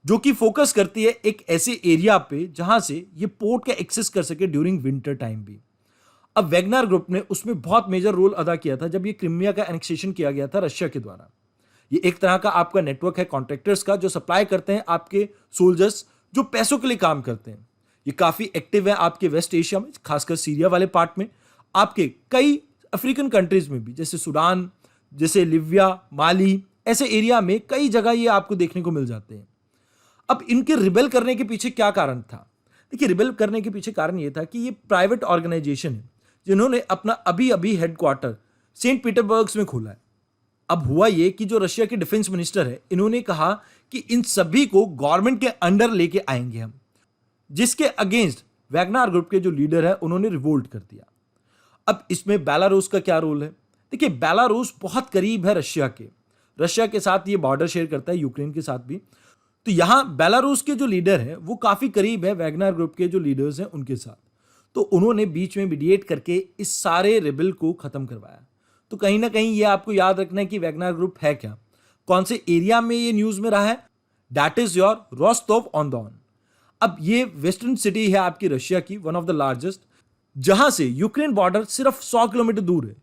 जो कि फोकस करती है एक ऐसे एरिया पे जहां से ये पोर्ट का एक्सेस कर सके ड्यूरिंग विंटर टाइम भी। अब वैगनार ग्रुप ने उसमें बहुत मेजर रोल अदा किया था जब ये क्रीमिया का एनेक्सेशन किया गया था रशिया के द्वारा। ये एक तरह का आपका नेटवर्क है कॉन्ट्रैक्टर्स का, जो सप्लाई करते हैं आपके सोल्जर्स जो पैसों के लिए काम करते हैं। ये काफी एक्टिव है आपके वेस्ट एशिया में, खासकर सीरिया वाले पार्ट में, आपके कई अफ्रीकन कंट्रीज में भी, जैसे सूडान, जैसे लिबिया, माली, ऐसे एरिया में कई जगह ये आपको देखने को मिल जाते हैं। अब इनके रिबेल करने के पीछे क्या कारण था? देखिए, रिबेल करने के पीछे कारण ये था कि ये प्राइवेट ऑर्गेनाइजेशन है जिन्होंने अपना अभी अभी हेडक्वार्टर सेंट पीटरबर्ग में खोला है। अब हुआ ये कि जो रशिया के डिफेंस मिनिस्टर है, इन्होंने कहा कि इन सभी को गवर्नमेंट के अंडर लेके आएंगे हम, जिसके अगेंस्ट वैगनार ग्रुप के जो लीडर है उन्होंने रिवोल्ट कर दिया। अब इसमें बेलारूस का क्या रोल है? देखिए, बेलारूस बहुत करीब है रशिया के, रशिया के साथ ये बॉर्डर शेयर करता है, यूक्रेन के साथ भी। तो यहां बेलारूस के जो लीडर हैं वो काफी करीब है वैगनार ग्रुप के जो लीडर्स हैं उनके साथ। तो उन्होंने बीच में मीडिएट करके इस सारे रिबेल को खत्म करवाया। तो कहीं ना कहीं ये आपको याद रखना है कि वैगनार ग्रुप है क्या, कौन से एरिया में ये न्यूज में रहा है, that is your Rostov on Don. अब ये वेस्टर्न सिटी है आपकी रशिया की, वन ऑफ द लार्जेस्ट, जहां से यूक्रेन बॉर्डर सिर्फ 100 किलोमीटर दूर है।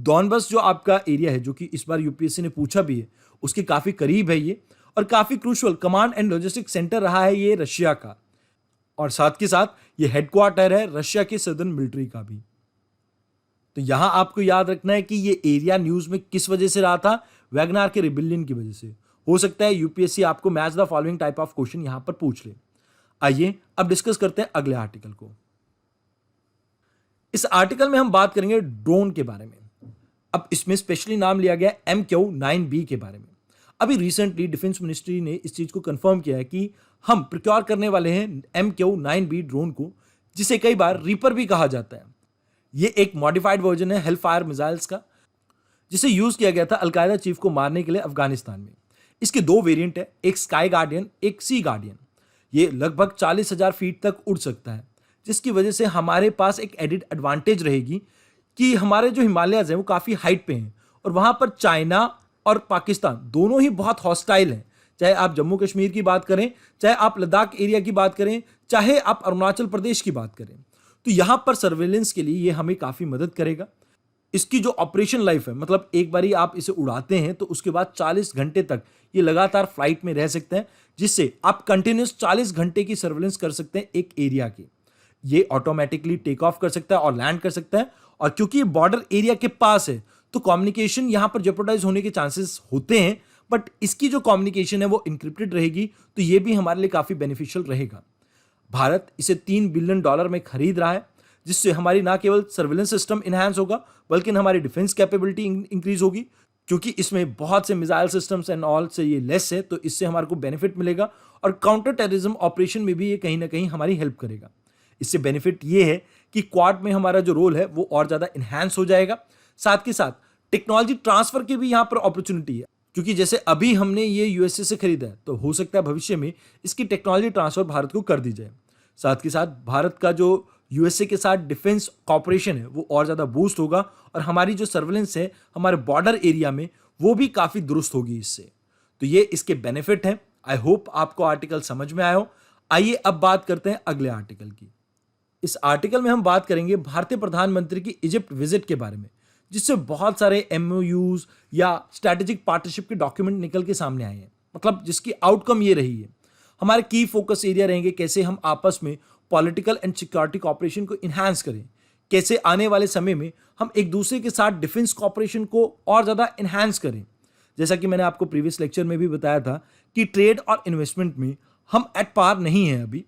डॉनबस जो आपका एरिया है, जो कि इस बार यूपीएससी ने पूछा भी है, उसके काफी करीब है ये, और काफी crucial command and logistic centre रहा है ये रशिया का। और साथ के साथ ये हेडक्वार्टर है रशिया के सदर्न मिलिट्री का भी। तो यहां आपको याद रखना है कि ये एरिया न्यूज में किस वजह से रहा था, वैगनार के रिबिलियन की वजह से। हो सकता है यूपीएससी आपको match the following type of question यहां पर पूछ ले। आइए अब डिस्कस करते हैं अगले आर्टिकल को। इस आर्टिकल में हम बात करेंगे ड्रोन के बारे में। अब इसमें स्पेशली नाम लिया गया MQ-9B के बारे में। अभी रिसेंटली डिफेंस मिनिस्ट्री ने इस चीज को कंफर्म किया है कि हम प्रिक्योर करने वाले हैं MQ-9B ड्रोन को, जिसे कई बार रीपर भी कहा जाता है। ये एक मॉडिफाइड वर्जन है हेलफायर मिसाइल्स का, जिसे यूज किया गया था अलकायदा चीफ को मारने के लिए अफगानिस्तान में। इसके दो वेरिएंट है, एक स्काई गार्डियन, एक सी गार्डियन। ये लगभग 40,000 फीट तक उड़ सकता है, जिसकी वजह से हमारे पास एक एडिड एडवांटेज रहेगी कि हमारे जो हिमालयज हैं वो काफ़ी हाइट पे हैं और वहाँ पर चाइना और पाकिस्तान दोनों ही बहुत हॉस्टाइल हैं। चाहे आप जम्मू कश्मीर की बात करें, चाहे आप लद्दाख एरिया की बात करें, चाहे आप अरुणाचल प्रदेश की बात करें, तो यहाँ पर सर्वेलेंस के लिए ये हमें काफ़ी मदद करेगा। इसकी जो ऑपरेशन लाइफ है, मतलब एक बारी आप इसे उड़ाते हैं तो उसके बाद 40 घंटे तक ये लगातार फ्लाइट में रह सकते हैं, जिससे आप कंटिन्यूस 40 घंटे की सर्वेलेंस कर सकते हैं एक एरिया की। ये ऑटोमेटिकली टेक ऑफ कर सकता है और लैंड कर सकता है, और क्योंकि ये बॉर्डर एरिया के पास है तो कम्युनिकेशन यहां पर जेपरडाइज होने के चांसेस होते हैं, बट इसकी जो कम्युनिकेशन है वो इंक्रिप्टेड रहेगी, तो ये भी हमारे लिए काफ़ी बेनिफिशियल रहेगा। भारत इसे $3 बिलियन में खरीद रहा है, जिससे हमारी ना केवल सर्वेलेंस सिस्टम इनहैंस होगा बल्कि हमारी डिफेंस कैपेबिलिटी इंक्रीज होगी, क्योंकि इसमें बहुत से मिसाइल सिस्टम्स एंड ऑल से ये लेस है, तो इससे हमारे को बेनिफिट मिलेगा और काउंटर टेररिज्म ऑपरेशन में भी ये कहीं ना कहीं हमारी हेल्प करेगा। इससे बेनिफिट ये है कि क्वाड में हमारा जो रोल है वो और ज़्यादा इन्हांस हो जाएगा। साथ के साथ टेक्नोलॉजी ट्रांसफर की भी यहाँ पर अपॉर्चुनिटी है, क्योंकि जैसे अभी हमने ये यूएसए से खरीदा है तो हो सकता है भविष्य में इसकी टेक्नोलॉजी ट्रांसफर भारत को कर दी जाए। साथ के साथ भारत का जो यूएसए के साथ डिफेंस कॉपरेशन है वो और ज़्यादा बूस्ट होगा और हमारी जो सर्वेलेंस है हमारे बॉर्डर एरिया में वो भी काफ़ी दुरुस्त होगी इससे। तो ये इसके बेनिफिट हैं। आई होप आपको आर्टिकल समझ में आया हो। आइए अब बात करते हैं अगले आर्टिकल की। इस आर्टिकल में हम बात करेंगे भारतीय प्रधानमंत्री की इजिप्ट विजिट के बारे में, जिससे बहुत सारे MOUs या स्ट्रैटेजिक पार्टनरशिप के डॉक्यूमेंट निकल के सामने आए हैं। मतलब जिसकी आउटकम ये रही है, हमारे की फोकस एरिया रहेंगे कैसे हम आपस में पॉलिटिकल एंड सिक्योरिटी कॉपरेशन को इन्हांस करें, कैसे आने वाले समय में हम एक दूसरे के साथ डिफेंस कॉपरेशन को और ज़्यादा इन्हांस करें। जैसा कि मैंने आपको प्रीवियस लेक्चर में भी बताया था कि ट्रेड और इन्वेस्टमेंट में हम एट पार नहीं हैं।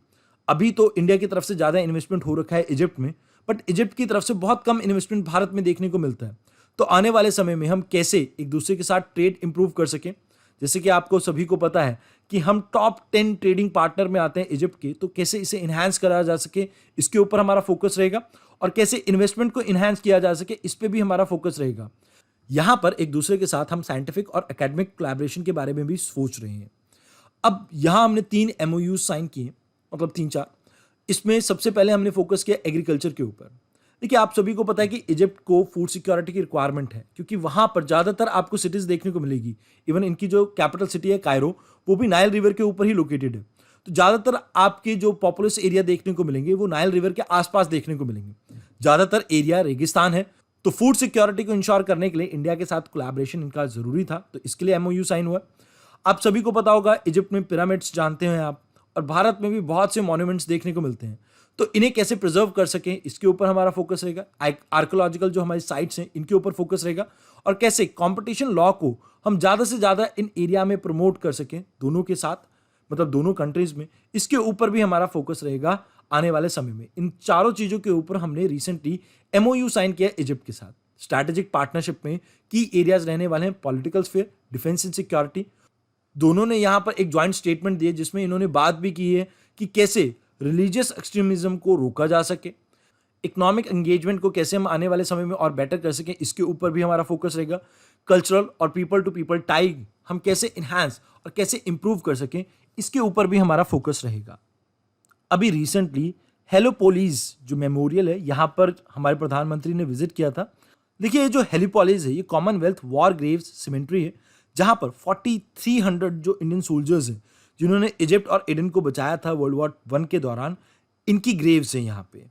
अभी तो इंडिया की तरफ से ज़्यादा इन्वेस्टमेंट हो रखा है इजिप्ट में, बट इजिप्ट की तरफ से बहुत कम इन्वेस्टमेंट भारत में देखने को मिलता है। तो आने वाले समय में हम कैसे एक दूसरे के साथ ट्रेड इंप्रूव कर सकें, जैसे कि आपको सभी को पता है कि हम टॉप 10 ट्रेडिंग पार्टनर में आते हैं इजिप्ट के, तो कैसे इसे इन्हांस करा जा सके इसके ऊपर हमारा फोकस रहेगा, और कैसे इन्वेस्टमेंट को इन्हांस किया जा सके इस पर भी हमारा फोकस रहेगा। यहाँ पर एक दूसरे के साथ हम साइंटिफिक और एकेडमिक कोलैबोरेशन के बारे में भी सोच रहे हैं। अब यहाँ हमने 3 MOUs साइन किए, मतलब 3-4। इसमें सबसे पहले हमने फोकस किया एग्रीकल्चर के ऊपर। देखिए आप सभी को पता है कि इजिप्ट को फूड सिक्योरिटी की रिक्वायरमेंट है, क्योंकि वहाँ पर ज़्यादातर आपको सिटीज़ देखने को मिलेगी। इवन इनकी जो कैपिटल सिटी है कायरो, वो भी नाइल रिवर के ऊपर ही लोकेटेड है। तो ज़्यादातर आपके जो पॉपुलस एरिया देखने को मिलेंगे वो नाइल रिवर के आसपास देखने को मिलेंगे। ज़्यादातर एरिया रेगिस्तान है, तो फूड सिक्योरिटी को इंश्योर करने के लिए इंडिया के साथ कोलैबोरेशन इनका ज़रूरी था, तो इसके लिए MOU साइन हुआ। आप सभी को पता होगा इजिप्ट में पिरामिड्स जानते हैं आप, और भारत में भी बहुत से मॉन्यूमेंट्स देखने को मिलते हैं, तो इन्हें कैसे प्रिजर्व कर सकें इसके ऊपर हमारा फोकस रहेगा। आर्कोलॉजिकल जो हमारी साइट्स हैं इनके ऊपर फोकस रहेगा, और कैसे कंपटीशन लॉ को हम ज़्यादा से ज़्यादा इन एरिया में प्रमोट कर सकें दोनों के साथ, मतलब दोनों कंट्रीज़ में, इसके ऊपर भी हमारा फोकस रहेगा आने वाले समय में। इन चारों चीज़ों के ऊपर हमने रिसेंटली MOU साइन किया इजिप्ट के साथ। स्ट्रैटेजिक पार्टनरशिप में की एरियाज रहने वाले हैं political sphere, defence and security. दोनों ने यहाँ पर एक ज्वाइंट स्टेटमेंट दिए जिसमें इन्होंने बात भी की है कि कैसे रिलीजियस एक्सट्रीमिज्म को रोका जा सके, इकोनॉमिक एंगेजमेंट को कैसे हम आने वाले समय में और बेटर कर सकें, इसके ऊपर भी हमारा फोकस रहेगा। कल्चरल और पीपल टू पीपल टाई हम कैसे इन्हांस और कैसे इंप्रूव कर सकें, इसके ऊपर भी हमारा फोकस रहेगा। अभी रिसेंटली हेलोपोलिस जो मेमोरियल है, यहाँ पर हमारे प्रधानमंत्री ने विजिट किया था। देखिए ये जो हेलोपोलिस है ये कॉमनवेल्थ वॉर ग्रेव्स सिमेंट्री है, जहाँ पर 4300 जो इंडियन सोल्जर्स हैं जिन्होंने इजिप्ट और एडन को बचाया था वर्ल्ड वॉर 1 के दौरान, इनकी ग्रेव्स हैं यहाँ पे।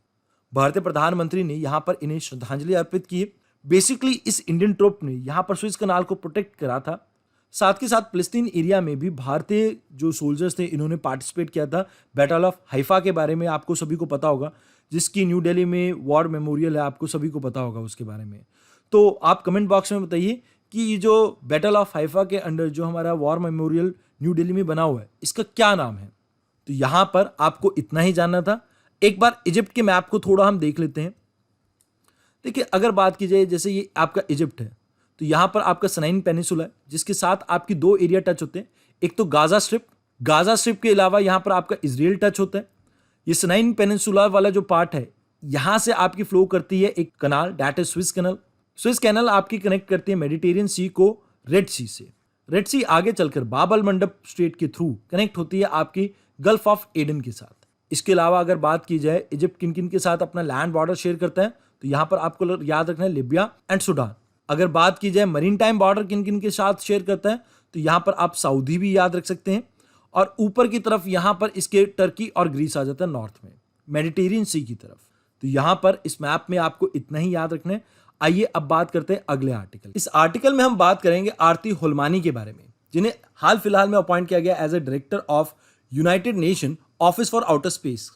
भारतीय प्रधानमंत्री ने यहाँ पर इन्हें श्रद्धांजलि अर्पित की है। बेसिकली इस इंडियन ट्रुप ने यहाँ पर स्विस कनाल को प्रोटेक्ट करा था। साथ के साथ फिलिस्तीन एरिया में भी भारतीय जो सोल्जर्स थे इन्होंने पार्टिसिपेट किया था। बैटल ऑफ हाइफा के बारे में आपको सभी को पता होगा, जिसकी न्यू दिल्ली में वॉर मेमोरियल है, आपको सभी को पता होगा उसके बारे में। तो आप कमेंट बॉक्स में बताइए कि ये जो बैटल ऑफ हाइफा के अंडर जो हमारा वॉर मेमोरियल न्यू दिल्ली में बना हुआ है इसका क्या नाम है। तो यहाँ पर आपको इतना ही जानना था। एक बार इजिप्ट के मैप को थोड़ा हम देख लेते हैं। देखिए, अगर बात की जाए, जैसे ये आपका इजिप्ट है, तो यहाँ पर आपका सनाइन पेनिसुला है, जिसके साथ आपकी दो एरिया टच होते हैं। एक तो गाजा स्ट्रिप के अलावा यहाँ पर आपका इजराइल टच होता है। ये सनाइन पेनिसुला वाला जो पार्ट है, यहाँ से आपकी फ्लो करती है एक कनाल, दैट इज स्विस कैनल आपकी कनेक्ट करती है मेडिटेरियन सी को रेड सी से। रेड सी आगे चलकर बाब अल मंडब स्ट्रेट के थ्रू कनेक्ट होती है आपकी गल्फ ऑफ एडन के साथ। इसके अलावा अगर बात की जाए, इजिप्ट किन किन के साथ अपना लैंड बॉर्डर शेयर करता है, तो यहाँ पर आपको याद रखना है लिबिया एंड सूडान। अगर बात की जाए मरीन टाइम बॉर्डर किन किन के साथ शेयर करता है, तो यहाँ पर आप सऊदी भी याद रख सकते हैं। और ऊपर की तरफ यहाँ पर इसके टर्की और ग्रीस आ जाता है नॉर्थ में, मेडिटेरियन सी की तरफ। तो यहाँ पर इस मैप में आपको इतना ही याद रखना है। आइए अब बात करते हैं अगले आर्टिकल। इस आर्टिकल में हम बात करेंगे आरती होलमानी के बारे में, जिन्हें हाल फिलहाल में अपॉइंट किया गया as a director of United Nation office for outer space.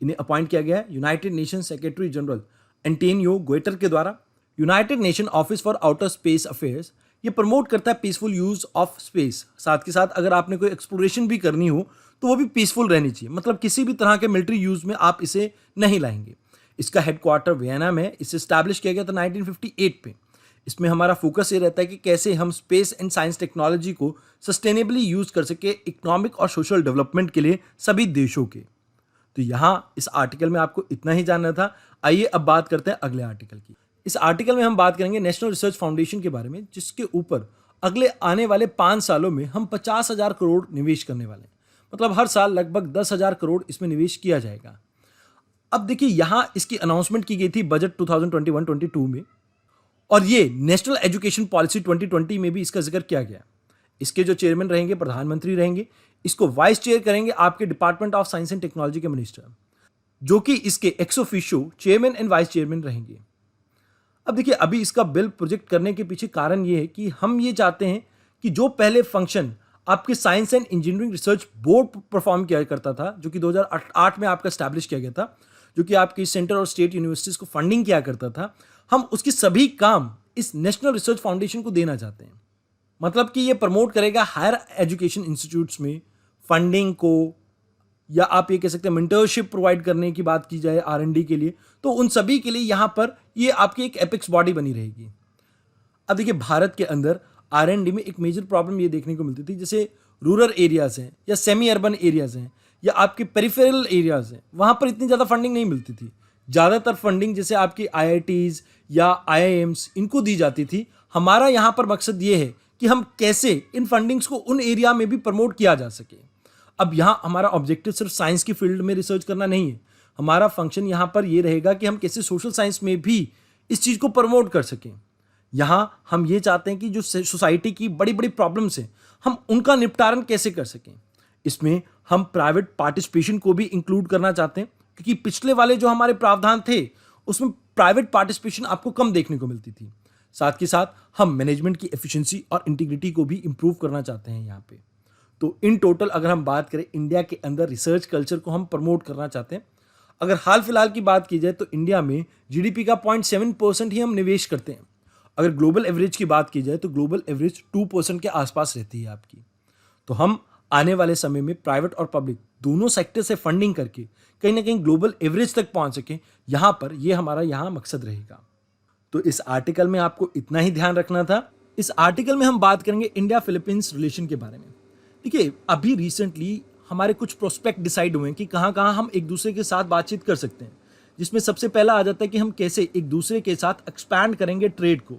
इन्हें अपॉइंट किया गया है United Nation Secretary General Antonio Guterres के द्वारा। United Nation office for outer space affairs ये प्रमोट करता है पीसफुल यूज ऑफ स्पेस। साथ के साथ अगर आपने कोई एक्सप्लोरेशन भी करनी हो तो वो भी पीसफुल रहनी चाहिए, मतलब किसी भी तरह के मिलिट्री यूज में आप इसे नहीं लाएंगे। इसका हेडक्वार्टर वियना में है। इसे स्टैब्लिश किया गया था 1958 पे। इसमें हमारा फोकस ये रहता है कि कैसे हम स्पेस एंड साइंस टेक्नोलॉजी को सस्टेनेबली यूज कर सके इकोनॉमिक और सोशल डेवलपमेंट के लिए सभी देशों के। तो यहाँ इस आर्टिकल में आपको इतना ही जानना था। आइए अब बात करते हैं अगले आर्टिकल की। इस आर्टिकल में हम बात करेंगे नेशनल रिसर्च फाउंडेशन के बारे में, जिसके ऊपर अगले आने वाले 5 सालों में हम 50,000 करोड़ निवेश करने वाले हैं। मतलब हर साल लगभग 10,000 करोड़ इसमें निवेश किया जाएगा। अब देखिए, यहाँ इसकी अनाउंसमेंट की गई थी बजट 2021-22 में, और ये नेशनल एजुकेशन पॉलिसी 2020 में भी इसका जिक्र किया गया। इसके जो चेयरमैन रहेंगे प्रधानमंत्री रहेंगे। इसको वाइस चेयर करेंगे आपके department of science and technology के मिनिस्टर, जो कि इसके ex officio chairman and vice chairman रहेंगे। अब देखिए, अभी इसका बिल प्रोजेक्ट करने के पीछे कारण ये है कि हम ये चाहते हैं कि जो पहले फंक्शन आपके science and engineering research board perform किया करता था, जो कि 2008 में आपका स्टैब्लिश किया गया था, जो कि आपकी सेंटर और स्टेट यूनिवर्सिटीज को फंडिंग किया करता था, हम उसकी सभी काम इस नेशनल रिसर्च फाउंडेशन को देना चाहते हैं। मतलब कि ये प्रमोट करेगा हायर एजुकेशन इंस्टीट्यूट्स में फंडिंग को, या आप ये कह सकते हैं मेंटरशिप प्रोवाइड करने की बात की जाए R&D के लिए, तो उन सभी के लिए यहाँ पर ये आपकी एक एपेक्स बॉडी बनी रहेगी। अब देखिए, भारत के अंदर R&D में एक मेजर प्रॉब्लम ये देखने को मिलती थी, जैसे रूरल एरियाज हैं या सेमी अर्बन एरियाज हैं या आपके पेरिफेरल एरियाज हैं, वहाँ पर इतनी ज़्यादा फंडिंग नहीं मिलती थी। ज़्यादातर फंडिंग जैसे आपकी IITs या IIMs इनको दी जाती थी। हमारा यहाँ पर मकसद ये है कि हम कैसे इन फंडिंग्स को उन एरिया में भी प्रमोट किया जा सके। अब यहाँ हमारा ऑब्जेक्टिव सिर्फ साइंस की फील्ड में रिसर्च करना नहीं है। हमारा फंक्शन यहाँ पर ये रहेगा कि हम कैसे सोशल साइंस में भी इस चीज़ को प्रमोट कर सकें। यहाँ हम ये चाहते हैं कि जो सोसाइटी की बड़ी बड़ी प्रॉब्लम्स हैं, हम उनका निपटारण कैसे कर सकें। इसमें हम प्राइवेट पार्टिसिपेशन को भी इंक्लूड करना चाहते हैं, क्योंकि पिछले वाले जो हमारे प्रावधान थे उसमें प्राइवेट पार्टिसिपेशन आपको कम देखने को मिलती थी। साथ के साथ हम मैनेजमेंट की एफिशिएंसी और इंटीग्रिटी को भी इंप्रूव करना चाहते हैं यहाँ पे। तो इन टोटल अगर हम बात करें, इंडिया के अंदर रिसर्च कल्चर को हम प्रमोट करना चाहते हैं। अगर हाल फिलहाल की बात की जाए तो इंडिया में GDP का 0.7% ही हम निवेश करते हैं। अगर ग्लोबल एवरेज की बात की जाए तो ग्लोबल एवरेज 2% के आसपास रहती है आपकी। तो हम आने वाले समय में प्राइवेट और पब्लिक दोनों सेक्टर से फंडिंग करके कहीं ना कहीं ग्लोबल एवरेज तक पहुंच सके, यहाँ पर ये हमारा यहाँ मकसद रहेगा। तो इस आर्टिकल में आपको इतना ही ध्यान रखना था। इस आर्टिकल में हम बात करेंगे इंडिया फिलीपींस रिलेशन के बारे में। देखिए, अभी रिसेंटली हमारे कुछ प्रोस्पेक्ट डिसाइड हुए हैं कि कहाँ कहाँ हम एक दूसरे के साथ बातचीत कर सकते हैं, जिसमें सबसे पहला आ जाता है कि हम कैसे एक दूसरे के साथ एक्सपैंड करेंगे ट्रेड को,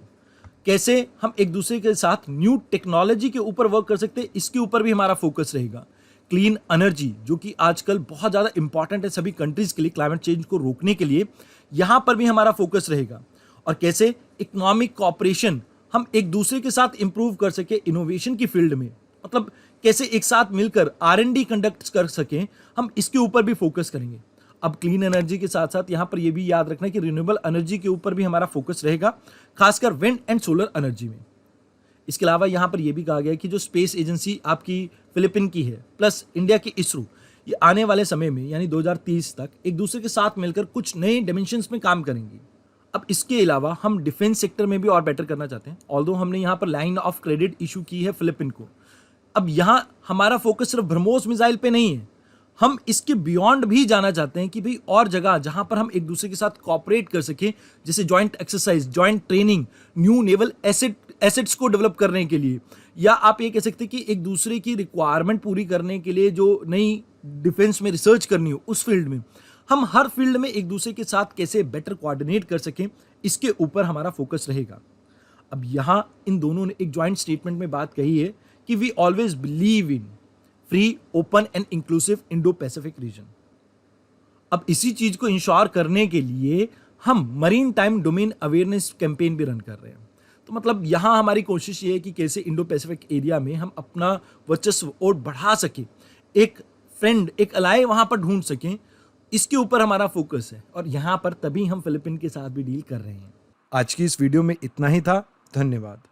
कैसे हम एक दूसरे के साथ न्यू टेक्नोलॉजी के ऊपर वर्क कर सकते हैं, इसके ऊपर भी हमारा फोकस रहेगा। क्लीन एनर्जी, जो कि आजकल बहुत ज़्यादा इंपॉर्टेंट है सभी कंट्रीज़ के लिए क्लाइमेट चेंज को रोकने के लिए, यहाँ पर भी हमारा फोकस रहेगा। और कैसे इकोनॉमिक कॉपरेशन हम एक दूसरे के साथ इंप्रूव कर सके इनोवेशन की फील्ड में, मतलब कैसे एक साथ मिलकर R&D कंडक्ट कर सकें, हम इसके ऊपर भी फोकस करेंगे। अब क्लीन एनर्जी के साथ साथ यहाँ पर यह भी याद रखना कि रिन्यूएबल एनर्जी के ऊपर भी हमारा फोकस रहेगा, खासकर विंड एंड सोलर एनर्जी में। इसके अलावा यहाँ पर यह भी कहा गया है कि जो स्पेस एजेंसी आपकी फिलीपीन की है प्लस इंडिया की इसरो, ये आने वाले समय में यानी 2030 तक एक दूसरे के साथ मिलकर कुछ नए डायमेंशंस में काम करेंगी। अब इसके अलावा हम डिफेंस सेक्टर में भी और बेटर करना चाहते हैं। ऑल्दो हमने यहाँ पर लाइन ऑफ क्रेडिट इशू की है फिलीपीन को, अब यहाँ हमारा फोकस सिर्फ ब्रह्मोस मिसाइल पे नहीं है, हम इसके बियॉन्ड भी जाना चाहते हैं कि भाई और जगह जहाँ पर हम एक दूसरे के साथ कॉपरेट कर सकें, जैसे joint exercise, joint training, new naval assets को डेवलप करने के लिए, या आप ये कह सकते हैं कि एक दूसरे की रिक्वायरमेंट पूरी करने के लिए जो नई डिफेंस में रिसर्च करनी हो उस फील्ड में, हम हर फील्ड में एक दूसरे के साथ कैसे बेटर कोऑर्डिनेट कर सकें, इसके ऊपर हमारा फोकस रहेगा। अब यहाँ इन दोनों ने एक जॉइंट स्टेटमेंट में बात कही है कि we always believe in free, open and inclusive Indo Pacific region. अब इसी चीज को इंश्योर करने के लिए हम maritime domain awareness campaign भी रन कर रहे हैं। तो मतलब यहाँ हमारी कोशिश ये है कि कैसे इंडो पैसिफिक एरिया में हम अपना वर्चस्व और बढ़ा सकें, एक फ्रेंड, एक अलाय वहाँ पर ढूंढ सकें, इसके ऊपर हमारा फोकस है। और यहाँ पर तभी हम फिलीपीन के साथ भी डील कर रहे हैं। आज की इस वीडियो में इतना ही था। धन्यवाद।